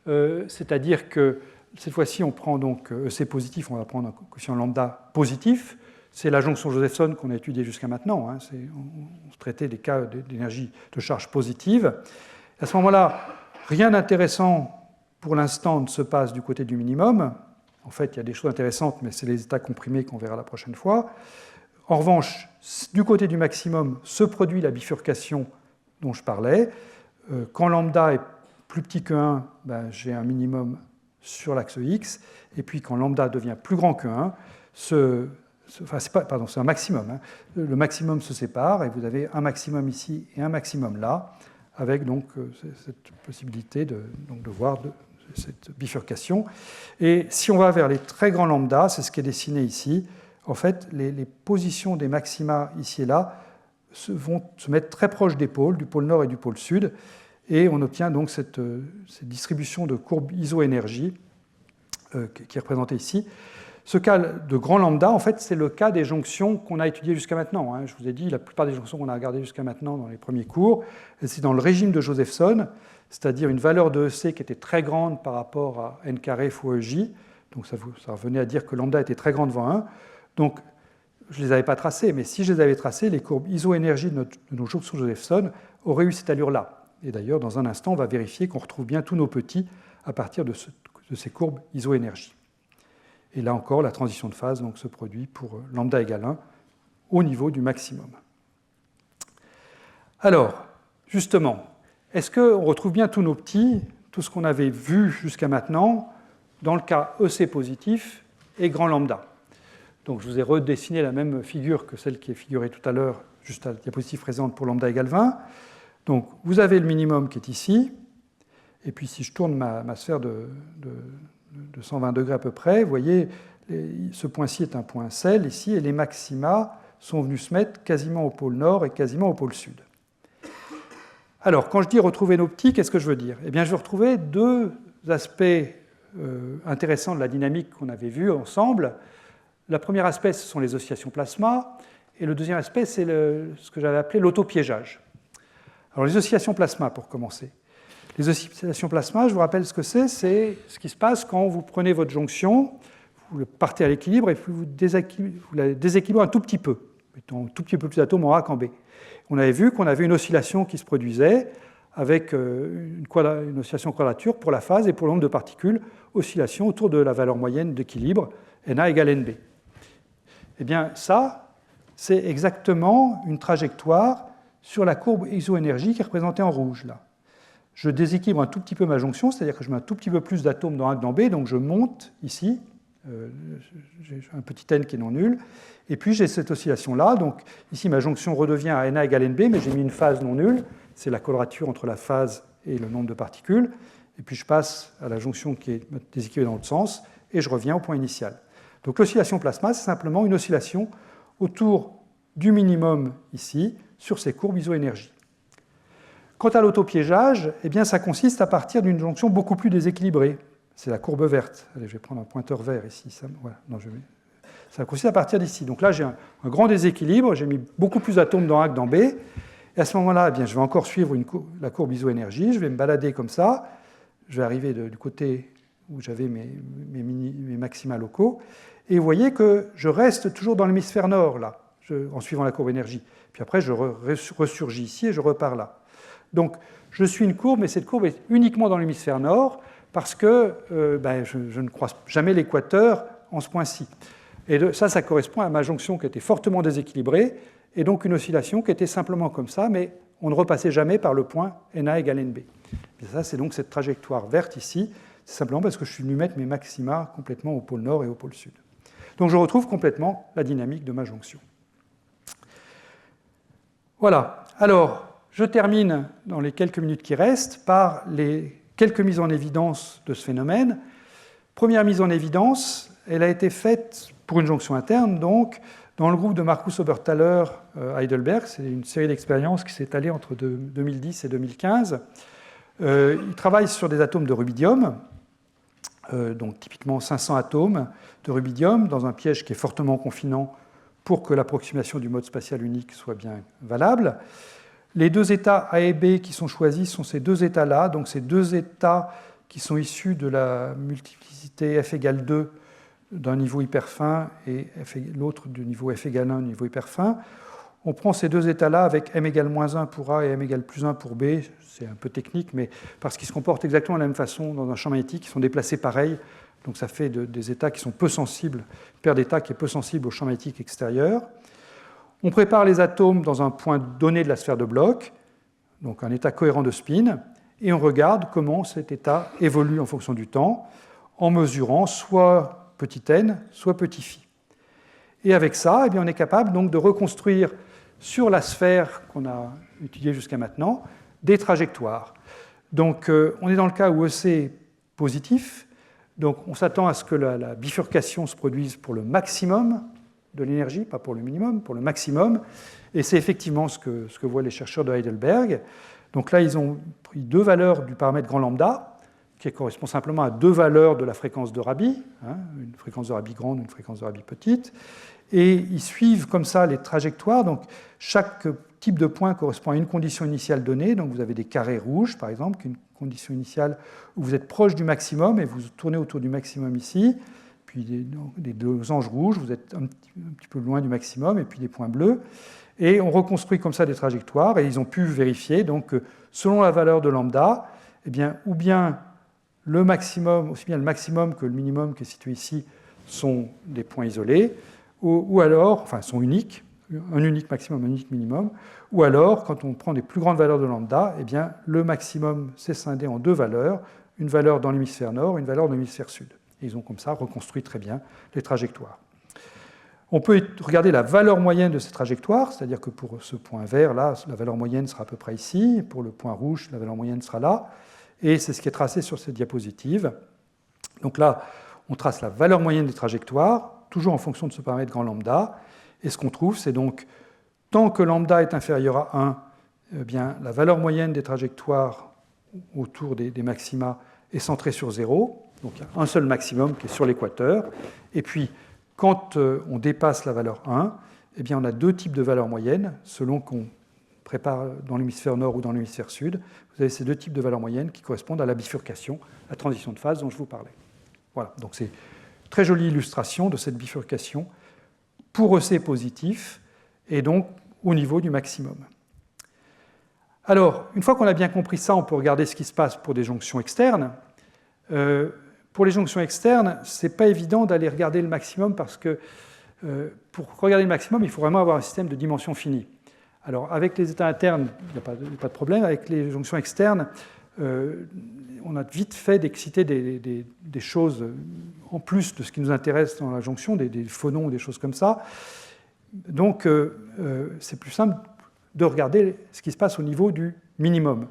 c'est-à-dire que cette fois-ci, on prend donc EC positif, on va prendre un quotient lambda positif. C'est la jonction Josephson qu'on a étudiée jusqu'à maintenant. Hein. On traitait des cas d'énergie de charge positive. À ce moment-là, rien d'intéressant pour l'instant ne se passe du côté du minimum. En fait, il y a des choses intéressantes, mais c'est les états comprimés qu'on verra la prochaine fois. En revanche, du côté du maximum se produit la bifurcation dont je parlais. Quand lambda est plus petit que 1, j'ai un minimum sur l'axe X, et puis quand lambda devient plus grand que 1, c'est un maximum. Hein. Le maximum se sépare, et vous avez un maximum ici et un maximum là, avec donc cette possibilité de voir cette bifurcation. Et si on va vers les très grands lambda, c'est ce qui est dessiné ici, en fait, les positions des maxima ici et là vont se mettre très proches des pôles, du pôle nord et du pôle sud, et on obtient donc cette distribution de courbes isoénergie qui est représenté ici. Ce cas de grand lambda, en fait, c'est le cas des jonctions qu'on a étudiées jusqu'à maintenant. Je vous ai dit, la plupart des jonctions qu'on a regardées jusqu'à maintenant dans les premiers cours, c'est dans le régime de Josephson, c'est-à-dire une valeur de EC qui était très grande par rapport à n carré fois EJ. Donc ça revenait à dire que lambda était très grand devant 1. Donc je ne les avais pas tracées, mais si je les avais tracées, les courbes iso-énergie de nos jonctions Josephson auraient eu cette allure-là. Et d'ailleurs, dans un instant, on va vérifier qu'on retrouve bien tous nos petits à partir de ces courbes iso-énergie. Et là encore, la transition de phase donc, se produit pour lambda égale 1 au niveau du maximum. Alors, justement, est-ce qu'on retrouve bien tous nos petits, tout ce qu'on avait vu jusqu'à maintenant, dans le cas EC positif et grand lambda? Donc je vous ai redessiné la même figure que celle qui est figurée tout à l'heure, juste à la diapositive présente pour lambda égale 20. Donc vous avez le minimum qui est ici, et puis si je tourne ma sphère de 120 degrés à peu près, vous voyez, ce point-ci est un point sel ici, et les maxima sont venus se mettre quasiment au pôle nord et quasiment au pôle sud. Alors, quand je dis retrouver nos petits, qu'est-ce que je veux dire? Eh bien, je veux retrouver deux aspects intéressants de la dynamique qu'on avait vu ensemble. Le premier aspect, ce sont les oscillations plasma, et le deuxième aspect, c'est ce que j'avais appelé l'autopiégeage. Alors, les oscillations plasma, pour commencer. Les oscillations plasma, je vous rappelle ce que c'est ce qui se passe quand vous prenez votre jonction, vous partez à l'équilibre et puis vous la déséquilibrez un tout petit peu, mettons un tout petit peu plus d'atomes en A qu'en B. On avait vu qu'on avait une oscillation qui se produisait avec une oscillation quadrature pour la phase et pour le nombre de particules, oscillation autour de la valeur moyenne d'équilibre, Na égale NB. Eh bien, ça, c'est exactement une trajectoire sur la courbe iso-énergie qui est représentée en rouge, là. Je déséquilibre un tout petit peu ma jonction, c'est-à-dire que je mets un tout petit peu plus d'atomes dans A que dans B, donc je monte ici, j'ai un petit n qui est non nul, et puis j'ai cette oscillation-là, donc ici ma jonction redevient à Na égale NB, mais j'ai mis une phase non nulle, c'est la quadrature entre la phase et le nombre de particules, et puis je passe à la jonction qui est déséquilibrée dans l'autre sens, et je reviens au point initial. Donc l'oscillation plasma, c'est simplement une oscillation autour du minimum ici, sur ces courbes iso-énergie. Quant à l'autopiégeage, eh bien, ça consiste à partir d'une jonction beaucoup plus déséquilibrée. C'est la courbe verte. Allez, je vais prendre un pointeur vert ici. Ça consiste à partir d'ici. Donc là, j'ai un grand déséquilibre. J'ai mis beaucoup plus d'atomes dans A que dans B. Et à ce moment-là, eh bien, je vais encore suivre la courbe iso-énergie. Je vais me balader comme ça. Je vais arriver du côté où j'avais mes maxima locaux. Et vous voyez que je reste toujours dans l'hémisphère nord, là, en suivant la courbe énergie. Puis après, je ressurgis ici et je repars là. Donc, je suis une courbe, mais cette courbe est uniquement dans l'hémisphère nord parce que je ne croise jamais l'équateur en ce point-ci. Et ça correspond à ma jonction qui était fortement déséquilibrée et donc une oscillation qui était simplement comme ça, mais on ne repassait jamais par le point Na égale NB. Et ça, c'est donc cette trajectoire verte ici. C'est simplement parce que je suis venu mettre mes maxima complètement au pôle nord et au pôle sud. Donc, je retrouve complètement la dynamique de ma jonction. Voilà. Alors, je termine dans les quelques minutes qui restent par les quelques mises en évidence de ce phénomène. Première mise en évidence, elle a été faite pour une jonction interne, donc dans le groupe de Markus Oberthaler Heidelberg. C'est une série d'expériences qui s'est étalée entre 2010 et 2015. Il travaille sur des atomes de rubidium, donc typiquement 500 atomes de rubidium, dans un piège qui est fortement confinant pour que l'approximation du mode spatial unique soit bien valable. Les deux états A et B qui sont choisis sont ces deux états-là, donc ces deux états qui sont issus de la multiplicité f égale 2 d'un niveau hyperfin et l'autre du niveau f égale 1 du niveau hyperfin. On prend ces deux états-là avec m égale moins 1 pour A et m égale plus 1 pour B. C'est un peu technique, mais parce qu'ils se comportent exactement de la même façon dans un champ magnétique, ils sont déplacés pareil, donc ça fait des états qui sont peu sensibles, une paire d'états qui est peu sensible au champ magnétique extérieur. On prépare les atomes dans un point donné de la sphère de Bloch, donc un état cohérent de spin, et on regarde comment cet état évolue en fonction du temps, en mesurant soit petit n, soit petit phi. Et avec ça, eh bien, on est capable donc de reconstruire sur la sphère qu'on a étudiée jusqu'à maintenant des trajectoires. Donc on est dans le cas où EC est positif, donc on s'attend à ce que la bifurcation se produise pour le maximum de l'énergie, pas pour le minimum, pour le maximum. Et c'est effectivement ce que voient les chercheurs de Heidelberg. Donc là, ils ont pris deux valeurs du paramètre grand lambda, qui correspond simplement à deux valeurs de la fréquence de Rabi, hein, une fréquence de Rabi grande, une fréquence de Rabi petite. Et ils suivent comme ça les trajectoires. Donc, chaque type de point correspond à une condition initiale donnée. Donc, vous avez des carrés rouges, par exemple, qui est une condition initiale où vous êtes proche du maximum et vous tournez autour du maximum ici. Puis des losanges rouges, vous êtes un petit peu loin du maximum, et puis des points bleus. Et on reconstruit comme ça des trajectoires, et ils ont pu vérifier, donc, selon la valeur de lambda, eh bien, ou bien le maximum, aussi bien le maximum que le minimum qui est situé ici, sont des points isolés, ou alors, enfin, sont uniques, un unique maximum, un unique minimum, ou alors, quand on prend des plus grandes valeurs de lambda, eh bien, le maximum s'est scindé en deux valeurs, une valeur dans l'hémisphère nord, une valeur dans l'hémisphère sud. Et ils ont comme ça reconstruit très bien les trajectoires. On peut regarder la valeur moyenne de ces trajectoires, c'est-à-dire que pour ce point vert, là, la valeur moyenne sera à peu près ici, pour le point rouge, la valeur moyenne sera là, et c'est ce qui est tracé sur cette diapositive. Donc là, on trace la valeur moyenne des trajectoires, toujours en fonction de ce paramètre grand lambda, et ce qu'on trouve, c'est donc, tant que lambda est inférieur à 1, eh bien, la valeur moyenne des trajectoires autour des maxima est centrée sur 0, donc il y a un seul maximum qui est sur l'équateur, et puis quand on dépasse la valeur 1, eh bien, on a deux types de valeurs moyennes, selon qu'on prépare dans l'hémisphère nord ou dans l'hémisphère sud. Vous avez ces deux types de valeurs moyennes qui correspondent à la bifurcation, la transition de phase dont je vous parlais. Voilà, donc c'est une très jolie illustration de cette bifurcation pour EC positif, et donc au niveau du maximum. Alors, une fois qu'on a bien compris ça, on peut regarder ce qui se passe pour des jonctions externes. Pour les jonctions externes, ce n'est pas évident d'aller regarder le maximum parce que pour regarder le maximum, il faut vraiment avoir un système de dimension finie. Alors, avec les états internes, il n'y a pas de problème. Avec les jonctions externes, on a vite fait d'exciter des choses en plus de ce qui nous intéresse dans la jonction, des phonons ou des choses comme ça. Donc, c'est plus simple de regarder ce qui se passe au niveau du minimum.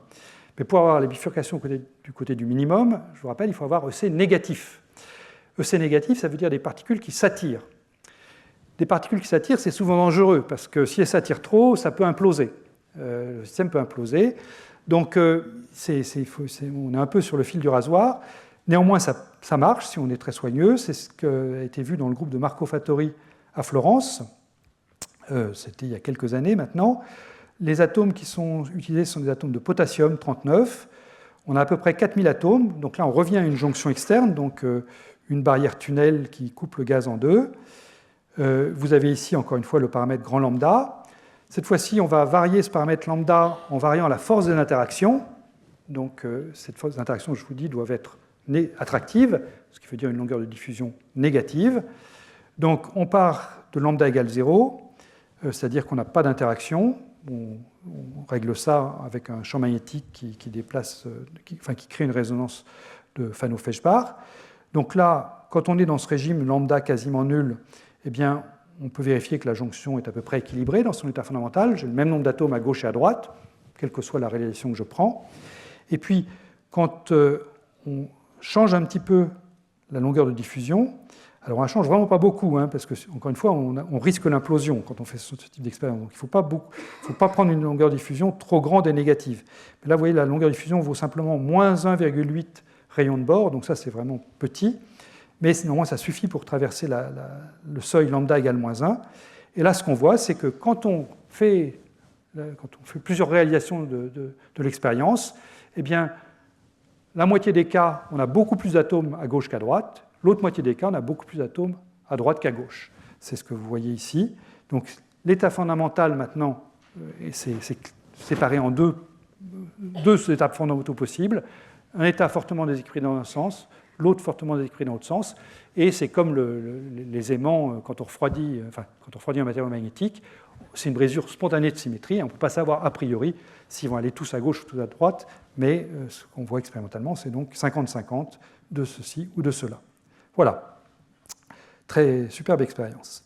Mais pour avoir les bifurcations du côté du minimum, je vous rappelle, il faut avoir EC négatif. EC négatif, ça veut dire des particules qui s'attirent. Des particules qui s'attirent, c'est souvent dangereux, parce que si elles s'attirent trop, ça peut imploser. Le système peut imploser. Donc, on est un peu sur le fil du rasoir. Néanmoins, ça marche si on est très soigneux. C'est ce qui a été vu dans le groupe de Marco Fattori à Florence. C'était il y a quelques années maintenant. Les atomes qui sont utilisés sont des atomes de potassium 39. On a à peu près 4000 atomes. Donc là, on revient à une jonction externe, donc une barrière tunnel qui coupe le gaz en deux. Vous avez ici, encore une fois, le paramètre grand lambda. Cette fois-ci, on va varier ce paramètre lambda en variant la force des interactions. Donc cette force des interactions, je vous dis, doivent être attractives, ce qui veut dire une longueur de diffusion négative. Donc on part de lambda égale 0, c'est-à-dire qu'on n'a pas d'interaction. On règle ça avec un champ magnétique qui crée une résonance de Fano-Feshbach. Donc là, quand on est dans ce régime lambda quasiment nul, eh bien, on peut vérifier que la jonction est à peu près équilibrée dans son état fondamental. J'ai le même nombre d'atomes à gauche et à droite, quelle que soit la réalisation que je prends. Et puis, quand on change un petit peu la longueur de diffusion, alors on ne change vraiment pas beaucoup, hein, parce que, encore une fois, on risque l'implosion quand on fait ce type d'expérience. Donc il ne faut pas prendre une longueur de diffusion trop grande et négative. Mais là, vous voyez, la longueur de diffusion vaut simplement moins 1,8 rayons de bord, donc ça, c'est vraiment petit. Mais néanmoins, ça suffit pour traverser le seuil lambda égale moins 1. Et là, ce qu'on voit, c'est que quand on fait plusieurs réalisations de l'expérience, eh bien, la moitié des cas, on a beaucoup plus d'atomes à gauche qu'à droite. L'autre moitié des cas, on a beaucoup plus d'atomes à droite qu'à gauche. C'est ce que vous voyez ici. Donc, l'état fondamental, maintenant, c'est séparé en deux états fondamentaux possibles. Un état fortement déséquilibré dans un sens, l'autre fortement déséquilibré dans l'autre sens. Et c'est comme les aimants, quand on refroidit un matériau magnétique, c'est une brisure spontanée de symétrie. On ne peut pas savoir a priori s'ils vont aller tous à gauche ou tous à droite, mais ce qu'on voit expérimentalement, c'est donc 50-50 de ceci ou de cela. Voilà. Très superbe expérience.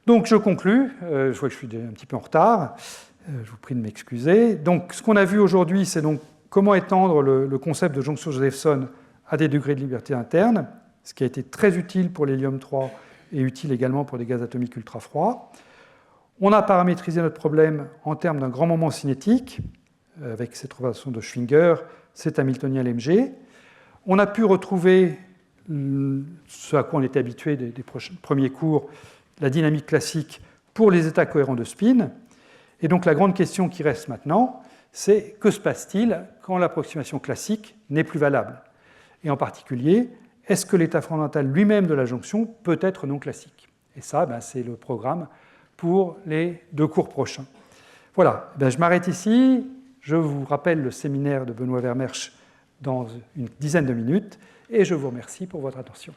Donc je conclus. Je vois que je suis un petit peu en retard. Je vous prie de m'excuser. Donc ce qu'on a vu aujourd'hui, c'est donc comment étendre le concept de jonction Josephson à des degrés de liberté interne, ce qui a été très utile pour l'hélium 3 et utile également pour des gaz atomiques ultra froids. On a paramétrisé notre problème en termes d'un grand moment cinétique, avec cette représentation de Schwinger, cet Hamiltonien LMG. On a pu retrouver ce à quoi on était habitué des premiers cours, la dynamique classique pour les états cohérents de spin. Et donc la grande question qui reste maintenant, c'est que se passe-t-il quand l'approximation classique n'est plus valable? Et en particulier, est-ce que l'état fondamental lui-même de la jonction peut être non classique? Et ça, c'est le programme pour les 2 cours prochains. Voilà, je m'arrête ici. Je vous rappelle le séminaire de Benoît Vermersch dans une dizaine de minutes et je vous remercie pour votre attention.